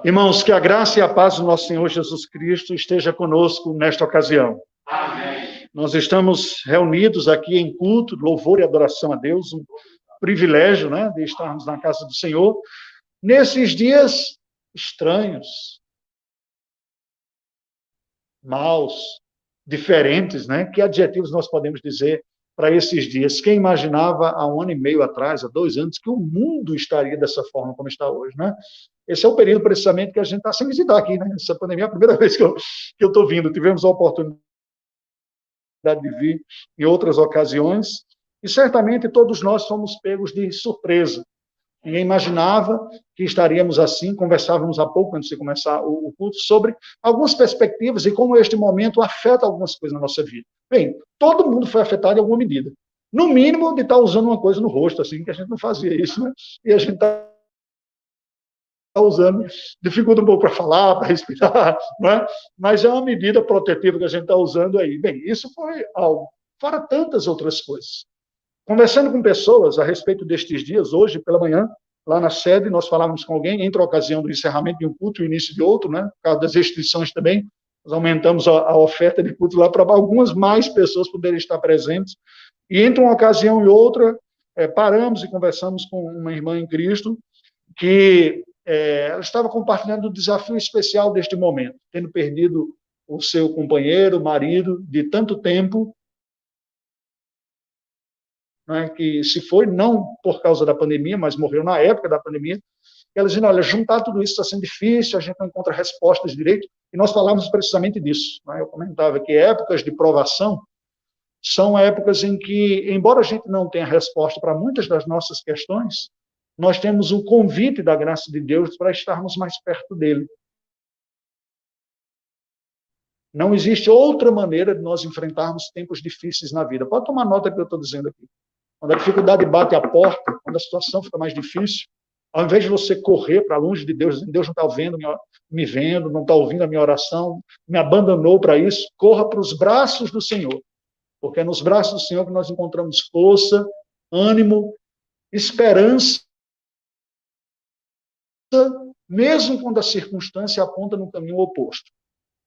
Irmãos, que a graça e a paz do nosso Senhor Jesus Cristo esteja conosco nesta ocasião. Amém. Nós estamos reunidos aqui em culto, louvor e adoração a Deus, um privilégio, né, de estarmos na casa do Senhor, nesses dias estranhos, maus, diferentes, né? Que adjetivos nós podemos dizer para esses dias? Quem imaginava há 1 ano e meio atrás, há 2 anos, que o mundo estaria dessa forma como está hoje, né? Esse é o período, precisamente, que a gente está sem visitar aqui, né? Essa pandemia é a primeira vez que eu estou vindo. Tivemos a oportunidade de vir em outras ocasiões, e certamente todos nós fomos pegos de surpresa. Ninguém imaginava que estaríamos assim. Conversávamos há pouco, antes de começar o culto, sobre algumas perspectivas e como este momento afeta algumas coisas na nossa vida. Bem, todo mundo foi afetado em alguma medida. No mínimo, de estar usando uma coisa no rosto, assim, que a gente não fazia isso, né? E a gente está usando, dificulta um pouco para falar, para respirar, não é? Mas é uma medida protetiva que a gente está usando aí. Bem, isso foi algo, fora tantas outras coisas. Conversando com pessoas a respeito destes dias, hoje pela manhã, lá na sede, nós falávamos com alguém, entre a ocasião do encerramento de um culto e o início de outro, né? Por causa das restrições também, nós aumentamos a oferta de culto lá para algumas mais pessoas poderem estar presentes. E entre uma ocasião e outra, paramos e conversamos com uma irmã em Cristo, que ela estava compartilhando o desafio especial deste momento, tendo perdido o seu companheiro, marido, de tanto tempo, né, que se foi, não por causa da pandemia, mas morreu na época da pandemia. Ela dizendo, olha, juntar tudo isso está sendo difícil, a gente não encontra respostas direito, e nós falávamos precisamente disso. Né? Eu comentava que épocas de provação são épocas em que, embora a gente não tenha resposta para muitas das nossas questões, nós temos o convite da graça de Deus para estarmos mais perto dele. Não existe outra maneira de nós enfrentarmos tempos difíceis na vida. Pode tomar nota do que eu estou dizendo aqui. Quando a dificuldade bate à porta, quando a situação fica mais difícil, ao invés de você correr para longe de Deus, dizendo, Deus não está me vendo, não está ouvindo a minha oração, me abandonou para isso, corra para os braços do Senhor. Porque é nos braços do Senhor que nós encontramos força, ânimo, esperança, mesmo quando a circunstância aponta no caminho oposto.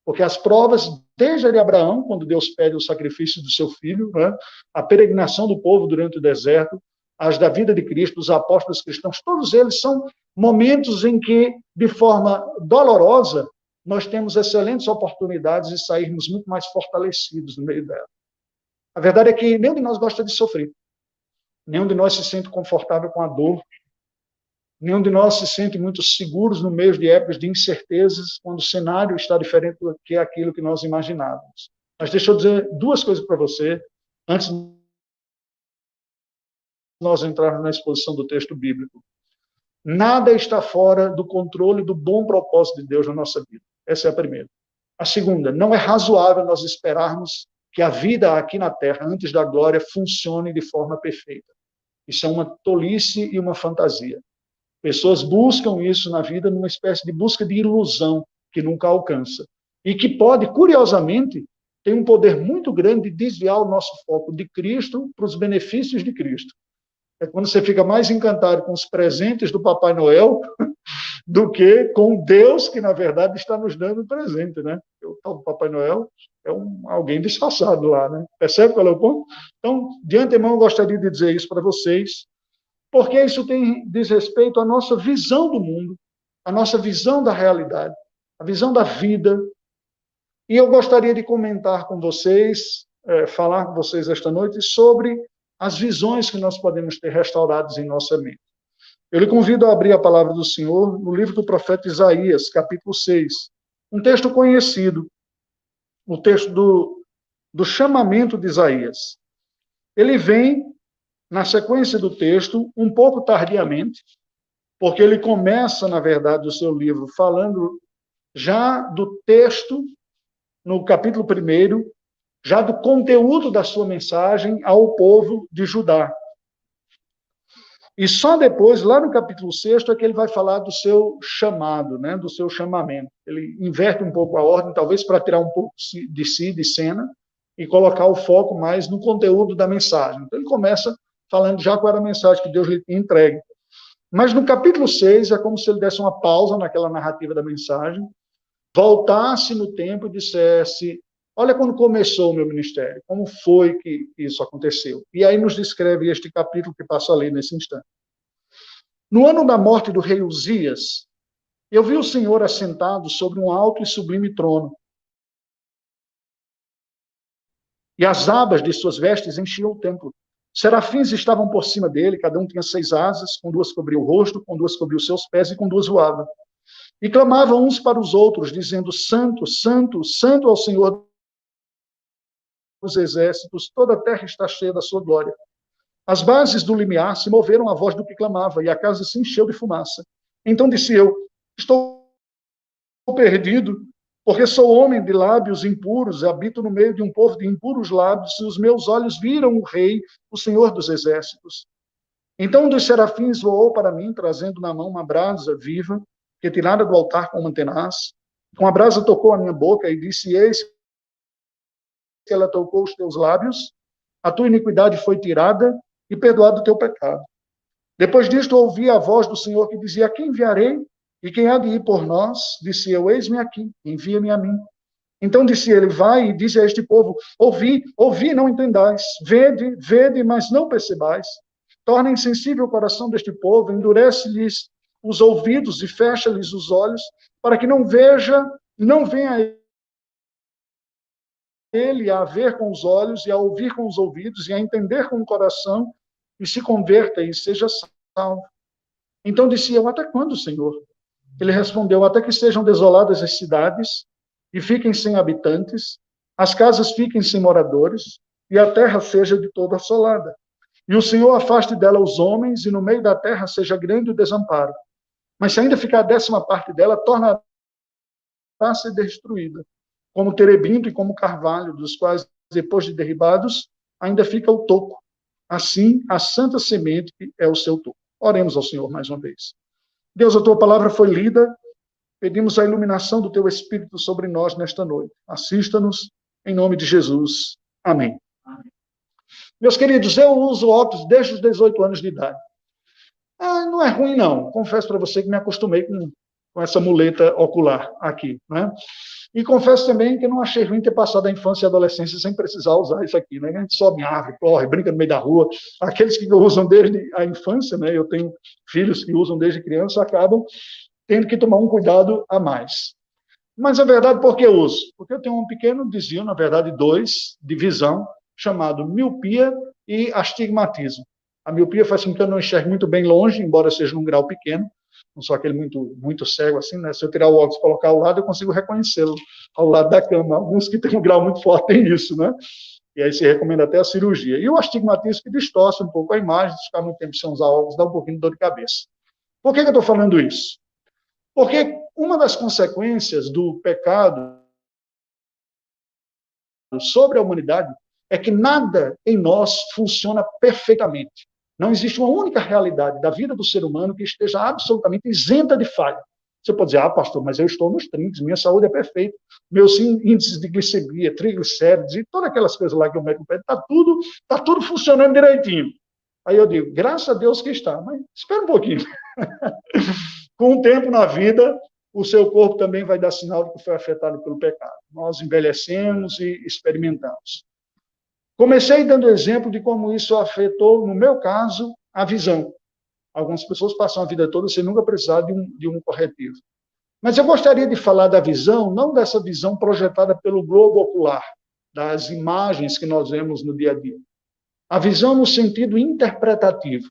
Porque as provas, desde a de Abraão, quando Deus pede o sacrifício do seu filho, né, a peregrinação do povo durante o deserto, as da vida de Cristo, os apóstolos cristãos, todos eles são momentos em que, de forma dolorosa, nós temos excelentes oportunidades de sairmos muito mais fortalecidos no meio dela. A verdade é que nenhum de nós gosta de sofrer. Nenhum de nós se sente confortável com a dor. Nenhum de nós se sente muito seguros no meio de épocas de incertezas, quando o cenário está diferente do que aquilo que nós imaginávamos. Mas deixa eu dizer 2 coisas para você, antes de nós entrarmos na exposição do texto bíblico. Nada está fora do controle do bom propósito de Deus na nossa vida. Essa é a primeira. A segunda, não é razoável nós esperarmos que a vida aqui na Terra, antes da glória, funcione de forma perfeita. Isso é uma tolice e uma fantasia. Pessoas buscam isso na vida numa espécie de busca de ilusão que nunca alcança. E que pode, curiosamente, ter um poder muito grande de desviar o nosso foco de Cristo para os benefícios de Cristo. É quando você fica mais encantado com os presentes do Papai Noel do que com Deus, que, na verdade, está nos dando presente, né? O tal do Papai Noel é alguém disfarçado lá, né? Percebe qual é o ponto? Então, de antemão, eu gostaria de dizer isso para vocês, porque isso diz respeito à nossa visão do mundo, à nossa visão da realidade, a visão da vida. E eu gostaria de comentar com vocês, falar com vocês esta noite sobre as visões que nós podemos ter restauradas em nossa mente. Eu lhe convido a abrir a palavra do Senhor no livro do profeta Isaías, capítulo 6, um texto conhecido, o texto do chamamento de Isaías. Ele vem na sequência do texto, um pouco tardiamente, porque ele começa, na verdade, o seu livro falando já do texto, no capítulo 1, já do conteúdo da sua mensagem ao povo de Judá. E só depois, lá no capítulo 6, é que ele vai falar do seu chamado, né, do seu chamamento. Ele inverte um pouco a ordem, talvez para tirar um pouco de si, de cena, e colocar o foco mais no conteúdo da mensagem. Então, ele começa falando já qual era a mensagem que Deus lhe entregue. Mas no capítulo 6 é como se ele desse uma pausa naquela narrativa da mensagem, voltasse no tempo e dissesse: olha quando começou o meu ministério, como foi que isso aconteceu. E aí nos descreve este capítulo que passa a ler nesse instante. No ano da morte do rei Uzias, eu vi o Senhor assentado sobre um alto e sublime trono, e as abas de suas vestes enchiam o templo. Serafins estavam por cima dele, cada um tinha 6 asas, com 2 cobria o rosto, com 2 cobria os seus pés e com 2 voava. E clamavam uns para os outros, dizendo: Santo, Santo, Santo é o Senhor dos exércitos, toda a terra está cheia da sua glória. As bases do limiar se moveram à voz do que clamava, e a casa se encheu de fumaça. Então disse eu: estou perdido, porque sou homem de lábios impuros, habito no meio de um povo de impuros lábios, e os meus olhos viram o Rei, o Senhor dos exércitos. Então um dos serafins voou para mim, trazendo na mão uma brasa viva, retirada do altar com uma tenaz. Com a brasa tocou a minha boca e disse: eis que ela tocou os teus lábios, a tua iniquidade foi tirada e perdoado o teu pecado. Depois disto ouvi a voz do Senhor que dizia: a quem enviarei? E quem há de ir por nós? Disse eu: eis-me aqui, envia-me a mim. Então disse ele: vai e diz a este povo: ouvi, ouvi, não entendais, vede, vede, mas não percebais. Torna insensível o coração deste povo, endurece-lhes os ouvidos e fecha-lhes os olhos, para que não veja, não venha ele a ver com os olhos e a ouvir com os ouvidos e a entender com o coração e se converta e seja salvo. Então disse eu: até quando, Senhor? Ele respondeu: até que sejam desoladas as cidades e fiquem sem habitantes, as casas fiquem sem moradores e a terra seja de toda assolada. E o Senhor afaste dela os homens e no meio da terra seja grande o desamparo. Mas se ainda ficar a 10ª parte dela, tornará a ser destruída, como terebinto e como carvalho, dos quais, depois de derribados, ainda fica o toco. Assim, a santa semente é o seu toco. Oremos ao Senhor mais uma vez. Deus, a tua palavra foi lida, pedimos a iluminação do teu Espírito sobre nós nesta noite. Assista-nos, em nome de Jesus. Amém. Meus queridos, eu uso óculos desde os 18 anos de idade. Não é ruim, não. Confesso para você que me acostumei com essa muleta ocular aqui, né? E confesso também que não achei ruim ter passado a infância e a adolescência sem precisar usar isso aqui, né? A gente sobe em árvore, corre, brinca no meio da rua. Aqueles que usam desde a infância, né? Eu tenho filhos que usam desde criança, acabam tendo que tomar um cuidado a mais. Mas, a verdade, por que eu uso? Porque eu tenho um pequeno desvio, na verdade, 2, de visão, chamado miopia e astigmatismo. A miopia faz com que eu não enxergue muito bem longe, embora seja num grau pequeno, não sou aquele muito cego assim, né? Se eu tirar o óculos e colocar ao lado, eu consigo reconhecê-lo ao lado da cama. Alguns que têm um grau muito forte têm isso, né? E aí se recomenda até a cirurgia. E o astigmatismo que distorce um pouco a imagem, se ficar muito tempo sem usar óculos, dá um pouquinho de dor de cabeça. Por que eu estou falando isso? Porque uma das consequências do pecado sobre a humanidade é que nada em nós funciona perfeitamente. Não existe uma única realidade da vida do ser humano que esteja absolutamente isenta de falha. Você pode dizer: pastor, mas eu estou nos trinques, minha saúde é perfeita, meus índices de glicemia, triglicéridos e todas aquelas coisas lá que o médico pede, está tudo funcionando direitinho. Aí eu digo: graças a Deus que está, mas espera um pouquinho. Com o tempo na vida, o seu corpo também vai dar sinal de que foi afetado pelo pecado. Nós envelhecemos e experimentamos. Comecei dando exemplo de como isso afetou, no meu caso, a visão. Algumas pessoas passam a vida toda sem nunca precisar de um corretivo. Mas eu gostaria de falar da visão, não dessa visão projetada pelo globo ocular, das imagens que nós vemos no dia a dia. A visão no sentido interpretativo.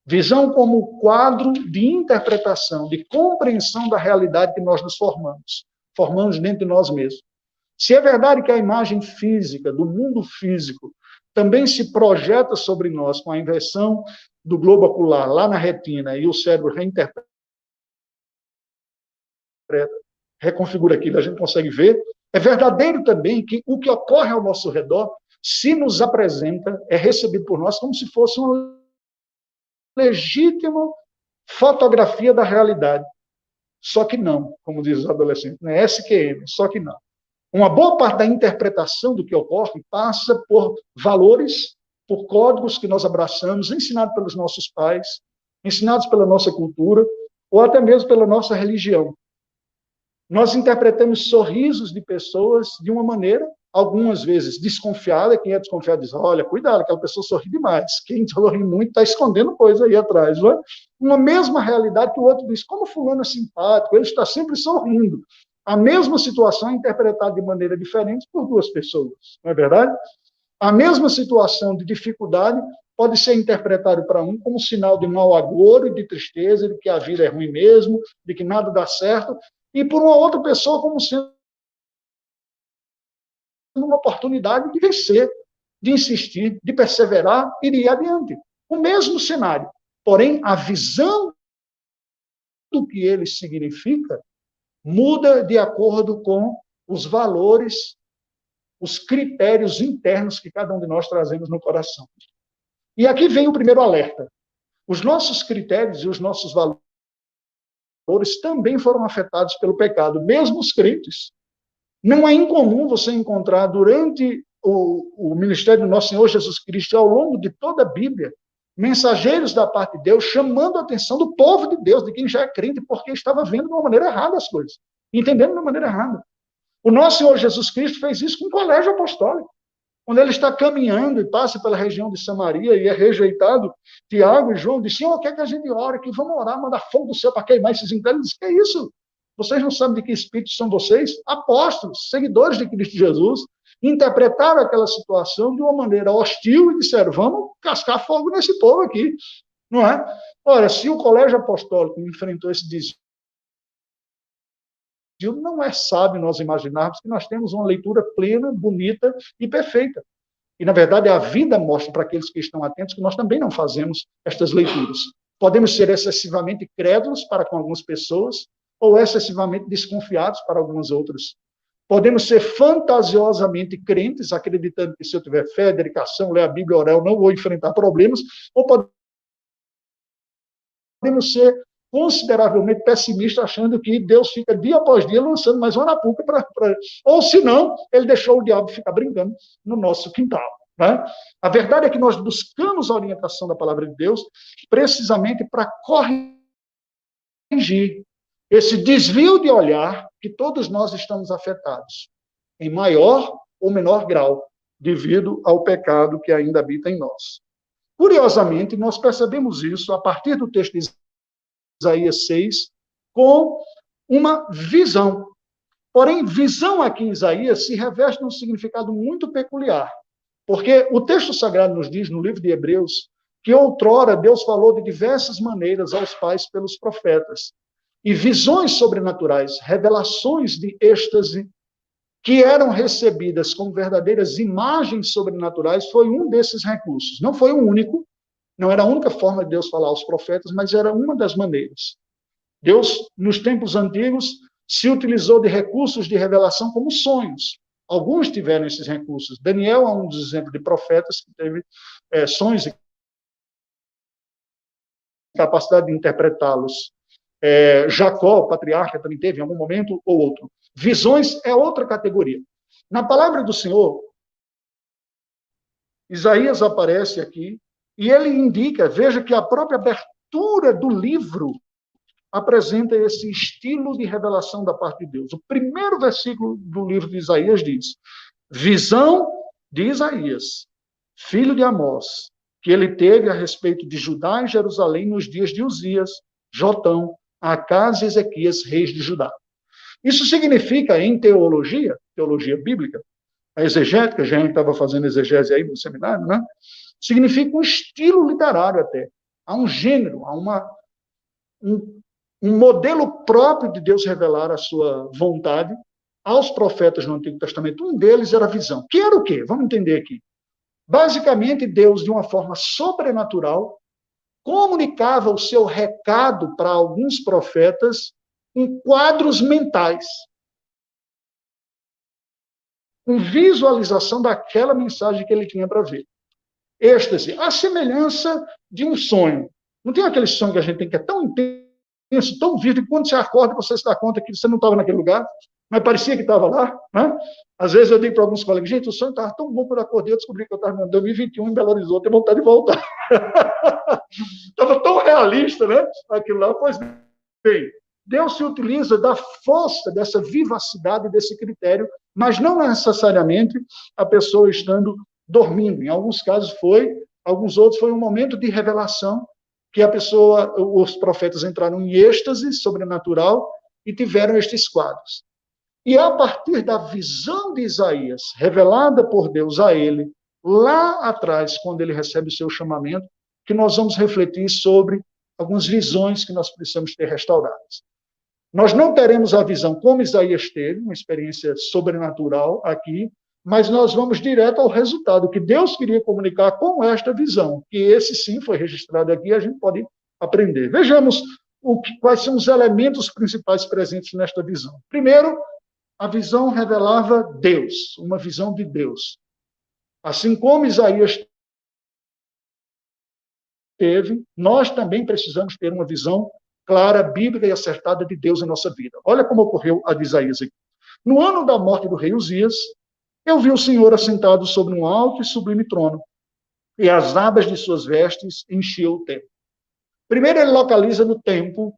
Visão como quadro de interpretação, de compreensão da realidade que nós nos formamos dentro de nós mesmos. Se é verdade que a imagem física, do mundo físico, também se projeta sobre nós com a inversão do globo ocular lá na retina e o cérebro reinterpreta, reconfigura aquilo, a gente consegue ver, é verdadeiro também que o que ocorre ao nosso redor se nos apresenta, é recebido por nós como se fosse uma legítima fotografia da realidade. Só que não, como diz os adolescentes, não é SQM, só que não. Uma boa parte da interpretação do que ocorre passa por valores, por códigos que nós abraçamos, ensinados pelos nossos pais, ensinados pela nossa cultura, ou até mesmo pela nossa religião. Nós interpretamos sorrisos de pessoas de uma maneira, algumas vezes desconfiada. Quem é desconfiado diz, olha, cuidado, aquela pessoa sorri demais. Quem sorri muito está escondendo coisa aí atrás. Não é? Uma mesma realidade que o outro diz, como fulano é simpático, ele está sempre sorrindo. A mesma situação é interpretada de maneira diferente por duas pessoas, não é verdade? A mesma situação de dificuldade pode ser interpretada para um como sinal de mau agouro, de tristeza, de que a vida é ruim mesmo, de que nada dá certo, e por uma outra pessoa como sendo uma oportunidade de vencer, de insistir, de perseverar e de ir adiante. O mesmo cenário. Porém, a visão do que ele significa muda de acordo com os valores, os critérios internos que cada um de nós trazemos no coração. E aqui vem o primeiro alerta. Os nossos critérios e os nossos valores também foram afetados pelo pecado, mesmo os crentes. Não é incomum você encontrar durante o ministério do nosso Senhor Jesus Cristo, ao longo de toda a Bíblia, mensageiros da parte de Deus chamando a atenção do povo de Deus, de quem já é crente, porque estava vendo de uma maneira errada as coisas, entendendo de uma maneira errada. O nosso Senhor Jesus Cristo fez isso com o colégio apostólico. Quando ele está caminhando e passa pela região de Samaria e é rejeitado, Tiago e João dizem, Senhor, quer que a gente ore, que vamos orar, mandar fogo do céu para queimar esses impérios? Ele diz, que é isso? Vocês não sabem de que espírito são vocês? Apóstolos, seguidores de Cristo Jesus, interpretaram aquela situação de uma maneira hostil e disseram, vamos cascar fogo nesse povo aqui, não é? Ora, se o colégio apostólico enfrentou esse desvio, não é sábio nós imaginarmos que nós temos uma leitura plena, bonita e perfeita. E, na verdade, a vida mostra para aqueles que estão atentos que nós também não fazemos estas leituras. Podemos ser excessivamente crédulos para com algumas pessoas ou excessivamente desconfiados para algumas outras. Podemos ser fantasiosamente crentes, acreditando que se eu tiver fé, dedicação, ler a Bíblia, orar, eu não vou enfrentar problemas, ou podemos ser consideravelmente pessimista, achando que Deus fica dia após dia lançando mais uma arapuca ou se não, ele deixou o diabo ficar brincando no nosso quintal. Né? A verdade é que nós buscamos a orientação da palavra de Deus precisamente para corrigir esse desvio de olhar que todos nós estamos afetados, em maior ou menor grau, devido ao pecado que ainda habita em nós. Curiosamente, nós percebemos isso a partir do texto de Isaías 6, com uma visão. Porém, visão aqui em Isaías se reveste de um significado muito peculiar, porque o texto sagrado nos diz, no livro de Hebreus, que outrora Deus falou de diversas maneiras aos pais pelos profetas, e visões sobrenaturais, revelações de êxtase, que eram recebidas como verdadeiras imagens sobrenaturais, foi um desses recursos. Não foi o único, não era a única forma de Deus falar aos profetas, mas era uma das maneiras. Deus, nos tempos antigos, se utilizou de recursos de revelação como sonhos. Alguns tiveram esses recursos. Daniel é um dos exemplos de profetas que teve sonhos e capacidade de interpretá-los. Jacó, o patriarca, também teve em algum momento ou outro. Visões é outra categoria. Na palavra do Senhor, Isaías aparece aqui e ele indica, veja que a própria abertura do livro apresenta esse estilo de revelação da parte de Deus. O primeiro versículo do livro de Isaías diz, visão de Isaías, filho de Amós, que ele teve a respeito de Judá e Jerusalém nos dias de Uzias, Jotão, Acás e Ezequias, reis de Judá. Isso significa, em teologia bíblica, a exegética, já estava fazendo exegese aí no seminário, né? Significa um estilo literário até. Há um gênero, há um modelo próprio de Deus revelar a sua vontade aos profetas no Antigo Testamento. Um deles era a visão. Que era o quê? Vamos entender aqui. Basicamente, Deus, de uma forma sobrenatural, comunicava o seu recado para alguns profetas em quadros mentais, com visualização daquela mensagem que ele tinha para ver. Êxtase, a semelhança de um sonho. Não tem aquele sonho que a gente tem que é tão intenso isso, tão vívido, que quando você acorda, você se dá conta que você não estava naquele lugar, mas parecia que estava lá, né? Às vezes eu digo para alguns colegas, gente, o sonho estava tão bom quando eu acordei, eu descobri que eu estava em 2021 em Belo Horizonte, tenho vontade de voltar. Estava tão realista, né? Aquilo lá, pois bem, Deus se utiliza da força, dessa vivacidade, desse critério, mas não necessariamente a pessoa estando dormindo. Em alguns casos foi, alguns outros foi um momento de revelação que a pessoa, os profetas entraram em êxtase sobrenatural e tiveram estes quadros. E a partir da visão de Isaías, revelada por Deus a ele, lá atrás, quando ele recebe o seu chamamento, que nós vamos refletir sobre algumas visões que nós precisamos ter restauradas. Nós não teremos a visão como Isaías teve, uma experiência sobrenatural aqui, mas nós vamos direto ao resultado que Deus queria comunicar com esta visão, que esse sim foi registrado aqui, a gente pode aprender. Vejamos quais são os elementos principais presentes nesta visão. Primeiro, a visão revelava Deus, uma visão de Deus. Assim como Isaías teve, nós também precisamos ter uma visão clara, bíblica e acertada de Deus em nossa vida. Olha como ocorreu a de Isaías aqui. No ano da morte do rei Uzias, eu vi o Senhor assentado sobre um alto e sublime trono, e as abas de suas vestes enchiam o templo. Primeiro ele localiza no tempo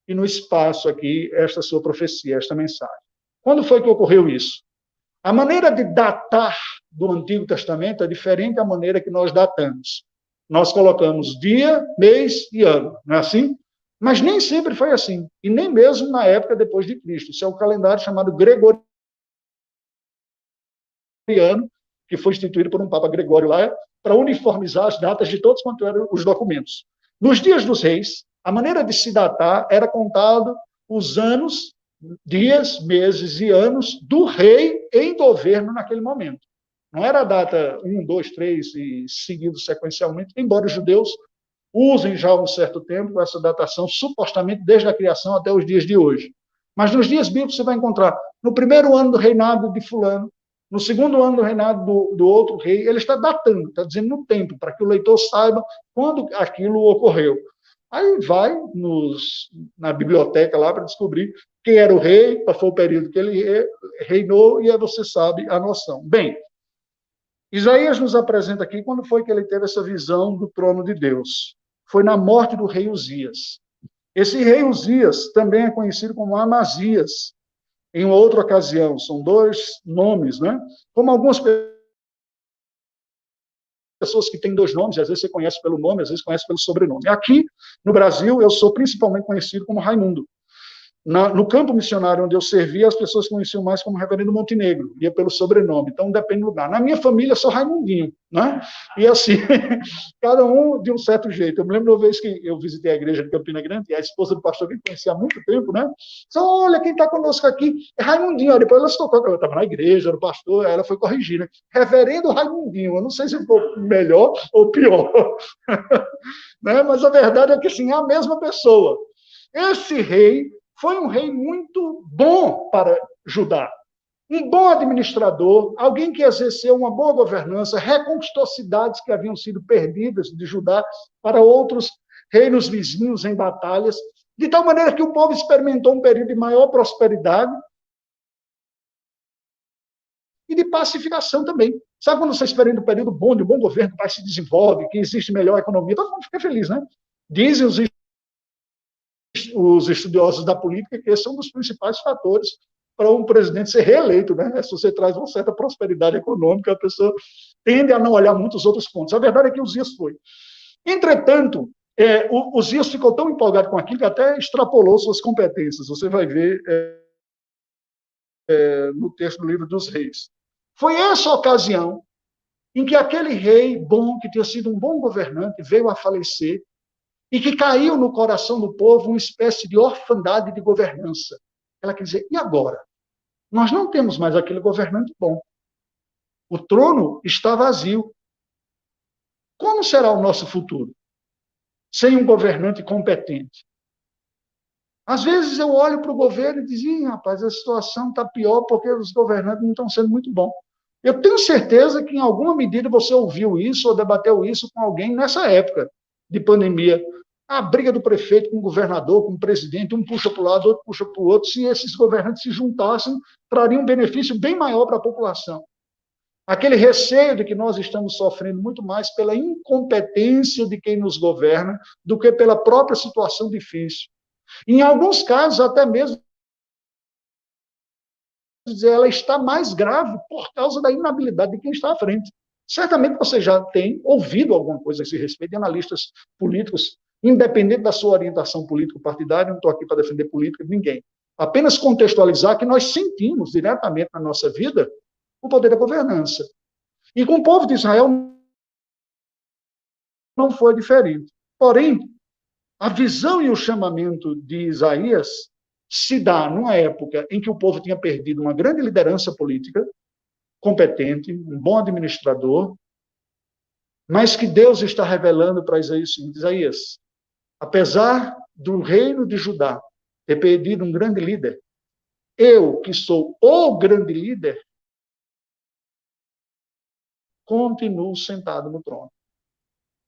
e no espaço aqui esta sua profecia, esta mensagem. Quando foi que ocorreu isso? A maneira de datar do Antigo Testamento é diferente da maneira que nós datamos. Nós colocamos dia, mês e ano, não é assim? Mas nem sempre foi assim, e nem mesmo na época depois de Cristo. Isso é o calendário chamado Gregoriano, que foi instituído por um Papa Gregório lá, para uniformizar as datas de todos quanto eram os documentos. Nos dias dos reis, a maneira de se datar era contado os anos, dias, meses e anos do rei em governo naquele momento. Não era a data 1, 2, 3 e seguido sequencialmente, embora os judeus usem já há um certo tempo essa datação, supostamente desde a criação até os dias de hoje. Mas nos dias bíblicos você vai encontrar, no primeiro ano do reinado de fulano, no segundo ano do reinado do outro rei, ele está datando, está dizendo no tempo, para que o leitor saiba quando aquilo ocorreu. Aí vai na biblioteca lá para descobrir quem era o rei, qual foi o período que ele reinou, e aí você sabe a noção. Bem, Isaías nos apresenta aqui quando foi que ele teve essa visão do trono de Deus. Foi na morte do rei Uzias. Esse rei Uzias também é conhecido como Amazias, em uma outra ocasião. São dois nomes, né? Como algumas pessoas que têm dois nomes, às vezes você conhece pelo nome, às vezes conhece pelo sobrenome. Aqui, no Brasil, eu sou principalmente conhecido como Raimundo. No campo missionário onde eu servi, as pessoas conheciam mais como Reverendo Montenegro, ia pelo sobrenome, então depende do lugar. Na minha família, eu sou Raimundinho, né? E assim, cada um de um certo jeito. Eu me lembro de uma vez que eu visitei a igreja de Campina Grande, e a esposa do pastor que conhecia há muito tempo, né? Disse, olha, quem está conosco aqui é Raimundinho. Aí depois ela se tocou, eu estava na igreja, era o pastor, aí ela foi corrigir, né? Reverendo Raimundinho, eu não sei se ficou melhor ou pior, né? Mas a verdade é que, assim, é a mesma pessoa. Esse rei foi um rei muito bom para Judá, um bom administrador, alguém que exerceu uma boa governança, reconquistou cidades que haviam sido perdidas de Judá para outros reinos vizinhos em batalhas, de tal maneira que o povo experimentou um período de maior prosperidade e de pacificação também. Sabe quando você experimenta um período bom, de um bom governo, que o país se desenvolve, que existe melhor economia, todo mundo fica feliz, né? Dizem os estudiosos da política que esse é um dos principais fatores para um presidente ser reeleito, né? Se você traz uma certa prosperidade econômica, a pessoa tende a não olhar muito os outros pontos. A verdade é que Uzias foi. Entretanto, o Uzias ficou tão empolgado com aquilo que até extrapolou suas competências. Você vai ver no texto do livro dos reis. Foi essa ocasião em que aquele rei bom, que tinha sido um bom governante, veio a falecer, e que caiu no coração do povo uma espécie de orfandade de governança. Ela quer dizer, e agora? Nós não temos mais aquele governante bom. O trono está vazio. Como será o nosso futuro? Sem um governante competente. Às vezes eu olho para o governo e digo, rapaz, a situação está pior porque os governantes não estão sendo muito bons. Eu tenho certeza que em alguma medida você ouviu isso ou debateu isso com alguém nessa época de pandemia. A briga do prefeito com o governador, com o presidente, um puxa para o lado, outro puxa para o outro. Se esses governantes se juntassem, trariam um benefício bem maior para a população. Aquele receio de que nós estamos sofrendo muito mais pela incompetência de quem nos governa do que pela própria situação difícil. Em alguns casos, até mesmo, ela está mais grave por causa da inabilidade de quem está à frente. Certamente você já tem ouvido alguma coisa a esse respeito de analistas políticos, independente da sua orientação político-partidária, não estou aqui para defender política de ninguém. Apenas contextualizar que nós sentimos diretamente na nossa vida o poder da governança. E com o povo de Israel não foi diferente. Porém, a visão e o chamamento de Isaías se dá numa época em que o povo tinha perdido uma grande liderança política, competente, um bom administrador, mas que Deus está revelando para Isaías o seguinte: Isaías, apesar do reino de Judá ter perdido um grande líder, eu, que sou o grande líder, continuo sentado no trono,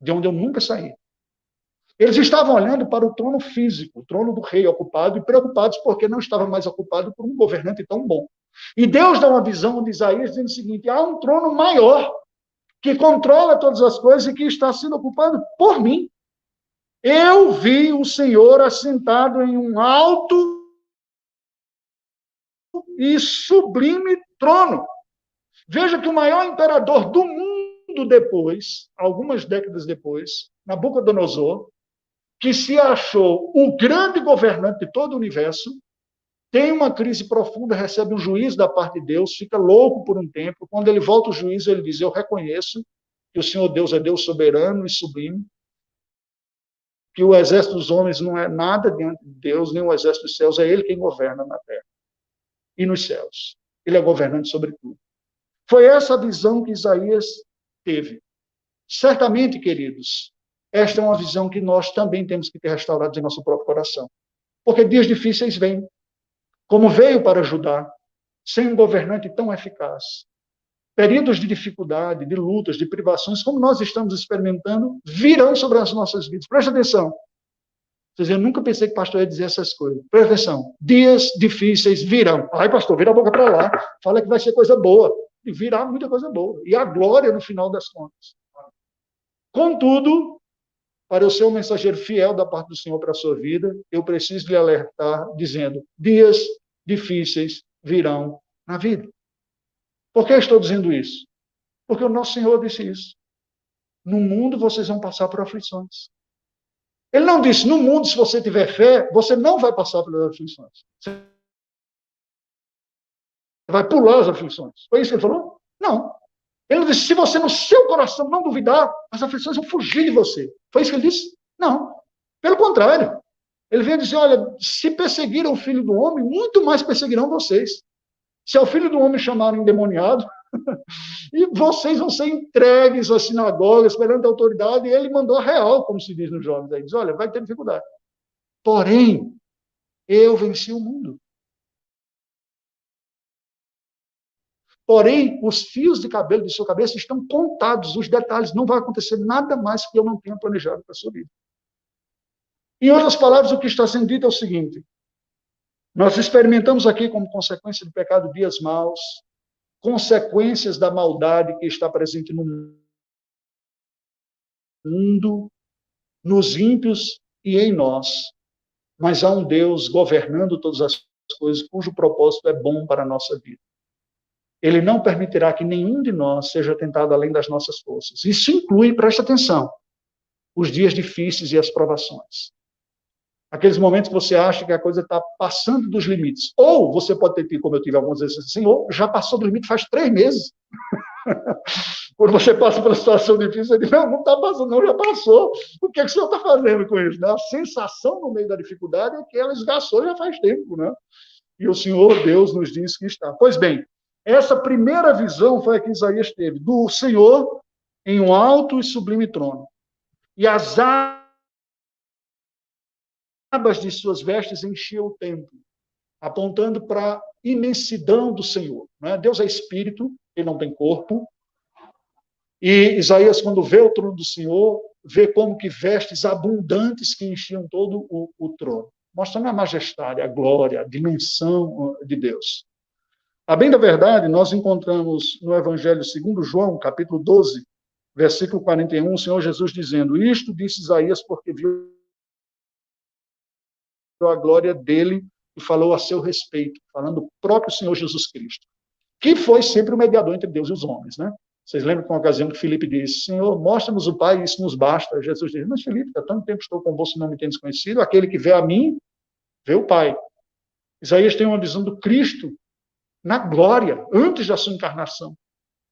de onde eu nunca saí. Eles estavam olhando para o trono físico, o trono do rei ocupado, e preocupados porque não estava mais ocupado por um governante tão bom. E Deus dá uma visão de Isaías dizendo o seguinte: há um trono maior, que controla todas as coisas e que está sendo ocupado por mim. Eu vi o Senhor assentado em um alto e sublime trono. Veja que o maior imperador do mundo depois, algumas décadas depois, Nabucodonosor, que se achou o grande governante de todo o universo, tem uma crise profunda, recebe um juízo da parte de Deus, fica louco por um tempo. Quando ele volta o juízo, ele diz: eu reconheço que o Senhor Deus é Deus soberano e sublime, que o exército dos homens não é nada diante de Deus, nem o exército dos céus, é ele quem governa na terra e nos céus. Ele é governante sobre tudo. Foi essa a visão que Isaías teve. Certamente, queridos, esta é uma visão que nós também temos que ter restaurado em nosso próprio coração. Porque dias difíceis vêm, como veio para Judá, sem um governante tão eficaz. Períodos de dificuldade, de lutas, de privações, como nós estamos experimentando, virão sobre as nossas vidas. Presta atenção. Eu nunca pensei que o pastor ia dizer essas coisas. Presta atenção. Dias difíceis virão. Ai, pastor, vira a boca para lá. Fala que vai ser coisa boa. E virá muita coisa boa. E a glória no final das contas. Contudo, para eu ser um mensageiro fiel da parte do Senhor para a sua vida, eu preciso lhe alertar, dizendo: dias difíceis virão na vida. Por que eu estou dizendo isso? Porque o nosso Senhor disse isso. No mundo vocês vão passar por aflições. Ele não disse: no mundo, se você tiver fé, você não vai passar pelas aflições. Você vai pular as aflições. Foi isso que ele falou? Não. Ele disse: se você no seu coração não duvidar, as aflições vão fugir de você. Foi isso que ele disse? Não. Pelo contrário. Ele veio dizer: olha, se perseguiram o Filho do Homem, muito mais perseguirão vocês. Se ao Filho do Homem chamarem endemoniado, e vocês vão ser entregues às sinagogas perante a autoridade, e ele mandou a real, como se diz nos jovens. Aí diz: olha, vai ter dificuldade. Porém, eu venci o mundo. Porém, os fios de cabelo de sua cabeça estão contados, os detalhes. Não vai acontecer nada mais que eu não tenha planejado para a sua vida. Em outras palavras, o que está sendo dito é o seguinte: nós experimentamos aqui, como consequência do pecado, dias maus, consequências da maldade que está presente no mundo, nos ímpios e em nós. Mas há um Deus governando todas as coisas, cujo propósito é bom para a nossa vida. Ele não permitirá que nenhum de nós seja tentado além das nossas forças. Isso inclui, presta atenção, os dias difíceis e as provações. Aqueles momentos que você acha que a coisa está passando dos limites. Ou você pode ter tido, como eu tive algumas vezes assim, ou já passou do limite faz 3 meses. Quando você passa pela situação difícil, você diz: não está passando, não, já passou. O que é que o senhor está fazendo com isso? A sensação no meio da dificuldade é que ela esgaçou já faz tempo, né? E o Senhor Deus nos diz que está. Pois bem, essa primeira visão foi a que Isaías teve, do Senhor em um alto e sublime trono. E as abas de suas vestes enchiam o templo, apontando para a imensidão do Senhor. Né? Deus é espírito, ele não tem corpo. E Isaías, quando vê o trono do Senhor, vê como que vestes abundantes que enchiam todo o trono, mostrando a majestade, a glória, a dimensão de Deus. A bem da verdade, nós encontramos no Evangelho segundo João, capítulo 12, versículo 41, o Senhor Jesus dizendo: isto disse Isaías porque viu a glória dele e falou a seu respeito, falando do próprio Senhor Jesus Cristo, que foi sempre o mediador entre Deus e os homens, né? Vocês lembram com a ocasião que Filipe disse: Senhor, mostra-nos o Pai, isso nos basta. Jesus disse: mas Filipe, há tanto tempo estou convosco e não me tem desconhecido, aquele que vê a mim, vê o Pai. Isaías tem uma visão do Cristo na glória, antes da sua encarnação,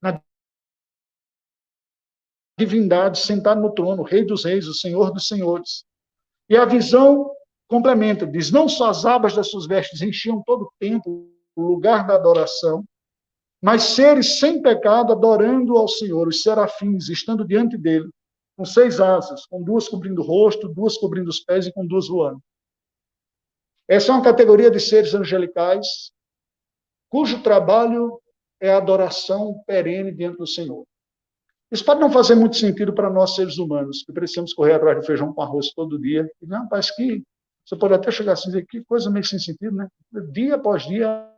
na divindade, sentado no trono, Rei dos Reis, o Senhor dos Senhores. E a visão complementa, diz: não só as abas das suas vestes enchiam todo o templo, o lugar da adoração, mas seres sem pecado adorando ao Senhor, os serafins, estando diante dele, com 6 asas, com 2 cobrindo o rosto, 2 cobrindo os pés e com 2 voando. Essa é uma categoria de seres angelicais, cujo trabalho é a adoração perene diante do Senhor. Isso pode não fazer muito sentido para nós, seres humanos, que precisamos correr atrás de feijão com arroz todo dia. E, não, rapaz, que você pode até chegar assim e dizer: que coisa meio sem sentido, né? Dia após dia,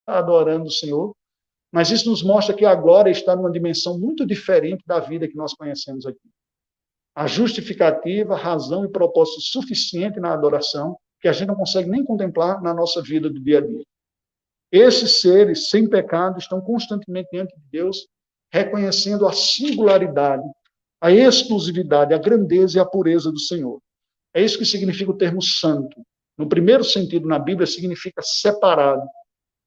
adorando o Senhor. Mas isso nos mostra que agora está numa dimensão muito diferente da vida que nós conhecemos aqui. A justificativa, razão e propósito suficiente na adoração, que a gente não consegue nem contemplar na nossa vida do dia a dia. Esses seres sem pecado estão constantemente diante de Deus, reconhecendo a singularidade, a exclusividade, a grandeza e a pureza do Senhor. É isso que significa o termo santo. No primeiro sentido, na Bíblia, significa separado,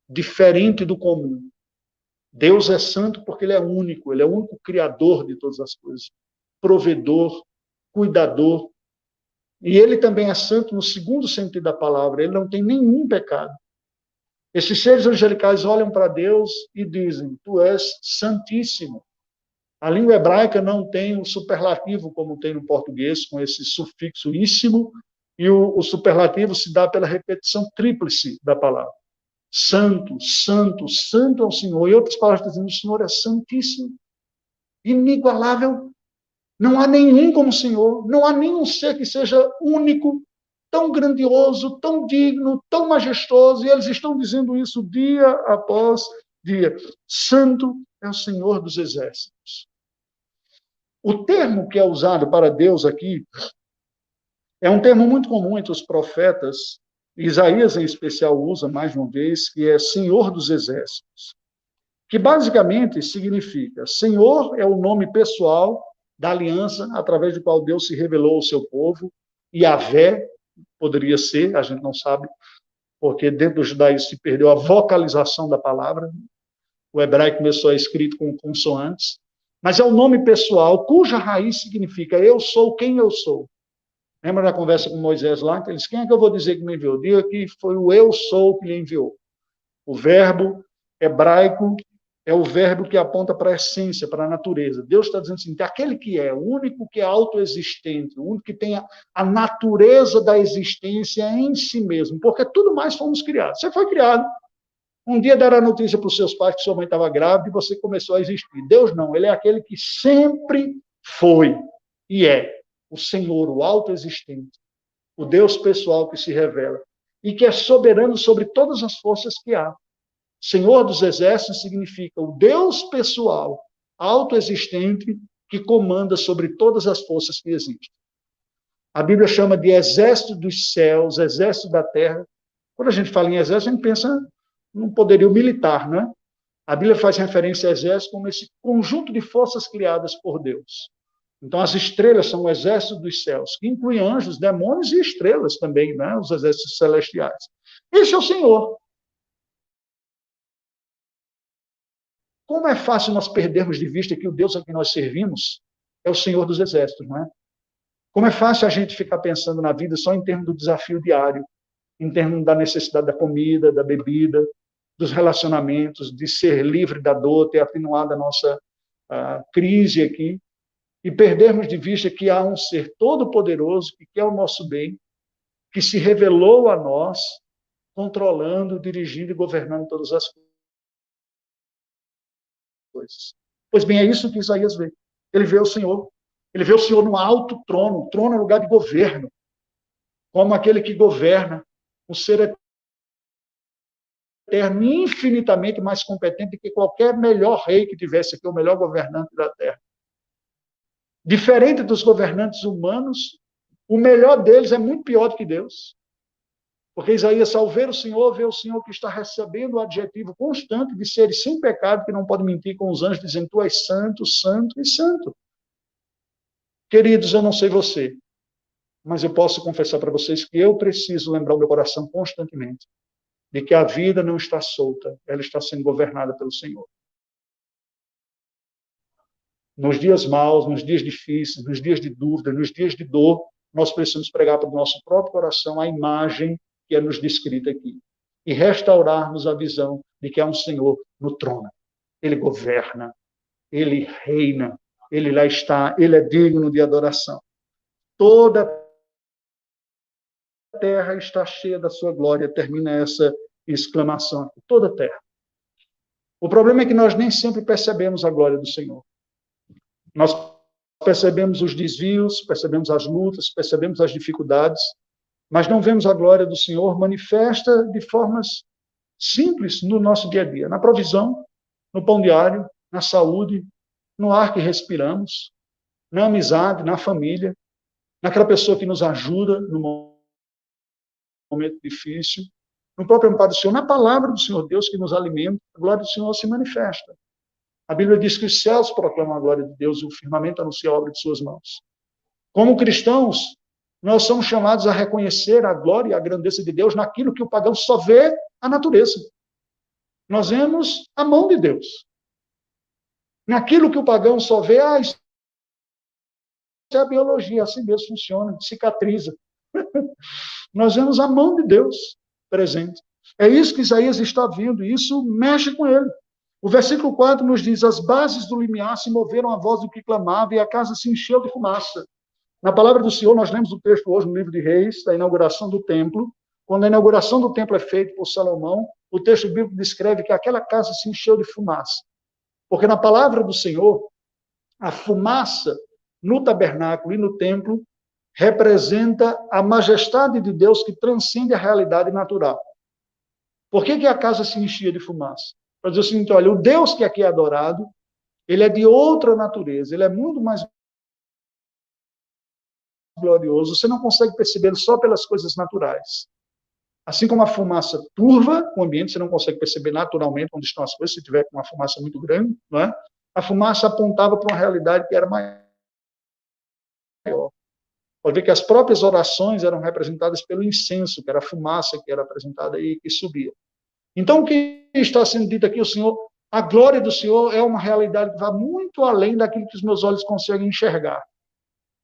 diferente do comum. Deus é santo porque ele é o único criador de todas as coisas, provedor, cuidador. E ele também é santo no segundo sentido da palavra, ele não tem nenhum pecado. Esses seres angelicais olham para Deus e dizem: tu és santíssimo. A língua hebraica não tem o superlativo como tem no português, com esse sufixo íssimo, e o superlativo se dá pela repetição tríplice da palavra. Santo, santo, santo é o Senhor. Em outras palavras, dizendo: o Senhor é santíssimo, inigualável. Não há nenhum como o Senhor, não há nenhum ser que seja único, tão grandioso, tão digno, tão majestoso, e eles estão dizendo isso dia após dia. Santo é o Senhor dos exércitos. O termo que é usado para Deus aqui é um termo muito comum entre os profetas, Isaías em especial usa mais uma vez, que é Senhor dos exércitos, que basicamente significa: Senhor é o nome pessoal da aliança através do qual Deus se revelou ao seu povo, e Yahvé poderia ser, a gente não sabe, porque dentro do judaísmo se perdeu a vocalização da palavra, o hebraico começou a escrito com consoantes, mas é o nome pessoal, cuja raiz significa: eu sou quem eu sou. Lembra da conversa com Moisés lá? Ele disse: quem é que eu vou dizer que me enviou? Diga que foi o eu sou que lhe enviou. O verbo hebraico é o verbo que aponta para a essência, para a natureza. Deus está dizendo assim: aquele que é, o único que é autoexistente, o único que tem a natureza da existência em si mesmo, porque tudo mais fomos criados. Você foi criado. Um dia deram a notícia para os seus pais que sua mãe estava grávida e você começou a existir. Deus não, ele é aquele que sempre foi e é o Senhor, o autoexistente, o Deus pessoal que se revela e que é soberano sobre todas as forças que há. Senhor dos exércitos significa o Deus pessoal, autoexistente, que comanda sobre todas as forças que existem. A Bíblia chama de exército dos céus, exército da terra. Quando a gente fala em exército, a gente pensa num poderio militar, né? A Bíblia faz referência a exército como esse conjunto de forças criadas por Deus. Então, as estrelas são o exército dos céus, que inclui anjos, demônios e estrelas também, né? Os exércitos celestiais. Esse é o Senhor. Como é fácil nós perdermos de vista que o Deus a quem nós servimos é o Senhor dos exércitos, não é? Como é fácil a gente ficar pensando na vida só em termos do desafio diário, em termos da necessidade da comida, da bebida, dos relacionamentos, de ser livre da dor, ter atenuado a nossa crise aqui, e perdermos de vista que há um ser todo-poderoso que quer o nosso bem, que se revelou a nós, controlando, dirigindo e governando todas as coisas. Pois bem, é isso que Isaías vê. Ele vê o Senhor. Ele vê o Senhor no alto trono. O trono é lugar de governo. Como aquele que governa. Um ser eterno, infinitamente mais competente do que qualquer melhor rei que tivesse aqui, o melhor governante da terra. Diferente dos governantes humanos, o melhor deles é muito pior do que Deus. Porque Isaías, ao ver o Senhor, vê o Senhor que está recebendo o adjetivo constante de seres sem pecado, que não pode mentir com os anjos, dizendo, tu és santo, santo e santo. Queridos, eu não sei você, mas eu posso confessar para vocês que eu preciso lembrar o meu coração constantemente de que a vida não está solta, ela está sendo governada pelo Senhor. Nos dias maus, nos dias difíceis, nos dias de dúvida, nos dias de dor, nós precisamos pregar para o nosso próprio coração a imagem que é nos descrita aqui e restaurarmos a visão de que há um Senhor no trono. Ele governa, ele reina, ele lá está, ele é digno de adoração. Toda a terra está cheia da sua glória, termina essa exclamação aqui, toda a terra. O problema é que nós nem sempre percebemos a glória do Senhor. Nós percebemos os desvios, percebemos as lutas, percebemos as dificuldades, mas não vemos a glória do Senhor manifesta de formas simples no nosso dia a dia, na provisão, no pão diário, na saúde, no ar que respiramos, na amizade, na família, naquela pessoa que nos ajuda no momento difícil, no próprio amparo do Senhor, na palavra do Senhor Deus que nos alimenta, a glória do Senhor se manifesta. A Bíblia diz que os céus proclamam a glória de Deus e o firmamento anuncia a obra de suas mãos. Como cristãos, nós somos chamados a reconhecer a glória e a grandeza de Deus naquilo que o pagão só vê a natureza. Nós vemos a mão de Deus. Naquilo que o pagão só vê, isso é a biologia, assim mesmo funciona, cicatriza. Nós vemos a mão de Deus presente. É isso que Isaías está vendo, e isso mexe com ele. O versículo 4 nos diz, as bases do limiar se moveram à voz do que clamava, e a casa se encheu de fumaça. Na palavra do Senhor, nós lemos o texto hoje no livro de Reis, da inauguração do templo. Quando a inauguração do templo é feita por Salomão, o texto bíblico descreve que aquela casa se encheu de fumaça. Porque na palavra do Senhor, a fumaça no tabernáculo e no templo representa a majestade de Deus que transcende a realidade natural. Por que a casa se enchia de fumaça? Para dizer o seguinte, olha, o Deus que aqui é adorado, ele é de outra natureza, ele é muito mais glorioso, você não consegue percebê-lo só pelas coisas naturais. Assim como a fumaça turva o ambiente, você não consegue perceber naturalmente onde estão as coisas, se tiver uma fumaça muito grande, não é? A fumaça apontava para uma realidade que era maior. Pode ver que as próprias orações eram representadas pelo incenso, que era a fumaça que era apresentada e que subia. Então, o que está sendo dito aqui, o Senhor, a glória do Senhor é uma realidade que vai muito além daquilo que os meus olhos conseguem enxergar.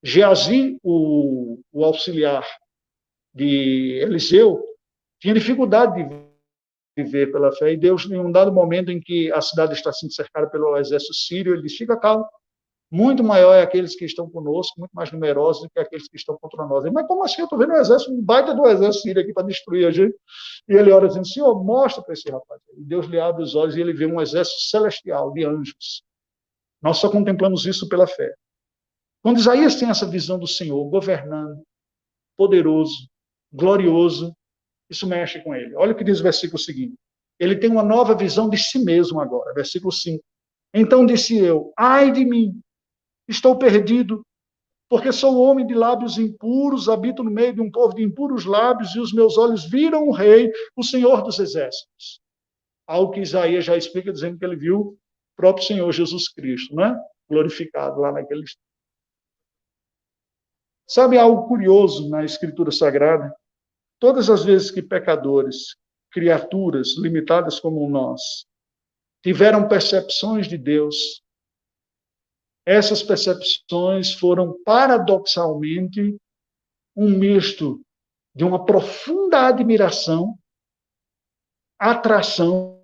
Geazi, o auxiliar de Eliseu, tinha dificuldade de viver pela fé, e Deus, em um dado momento em que a cidade está sendo cercada pelo exército sírio, ele diz, fica calmo, muito maior é aqueles que estão conosco, muito mais numerosos do que aqueles que estão contra nós. Mas como assim? Eu estou vendo um exército, um baita do exército sírio aqui para destruir a gente. E ele ora dizendo, Senhor, mostra para esse rapaz. E Deus lhe abre os olhos e ele vê um exército celestial de anjos. Nós só contemplamos isso pela fé. Quando Isaías tem essa visão do Senhor governando, poderoso, glorioso, isso mexe com ele. Olha o que diz o versículo seguinte. Ele tem uma nova visão de si mesmo agora. Versículo 5. Então disse eu, ai de mim, estou perdido, porque sou homem de lábios impuros, habito no meio de um povo de impuros lábios, e os meus olhos viram o Rei, o Senhor dos Exércitos. Algo que Isaías já explica, dizendo que ele viu o próprio Senhor Jesus Cristo, né? Glorificado lá naquele instante. Sabe algo curioso na Escritura Sagrada? Todas as vezes que pecadores, criaturas limitadas como nós, tiveram percepções de Deus, essas percepções foram, paradoxalmente, um misto de uma profunda admiração, atração,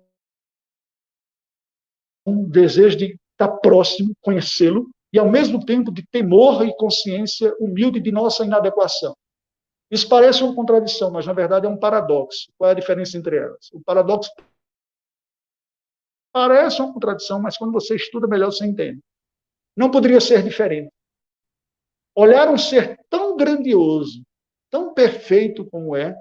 um desejo de estar próximo, conhecê-lo, e, ao mesmo tempo, de temor e consciência humilde de nossa inadequação. Isso parece uma contradição, mas, na verdade, é um paradoxo. Qual é a diferença entre elas? O paradoxo Parece uma contradição, mas quando você estuda melhor, você entende. Não poderia ser diferente. Olhar um ser tão grandioso, tão perfeito como é,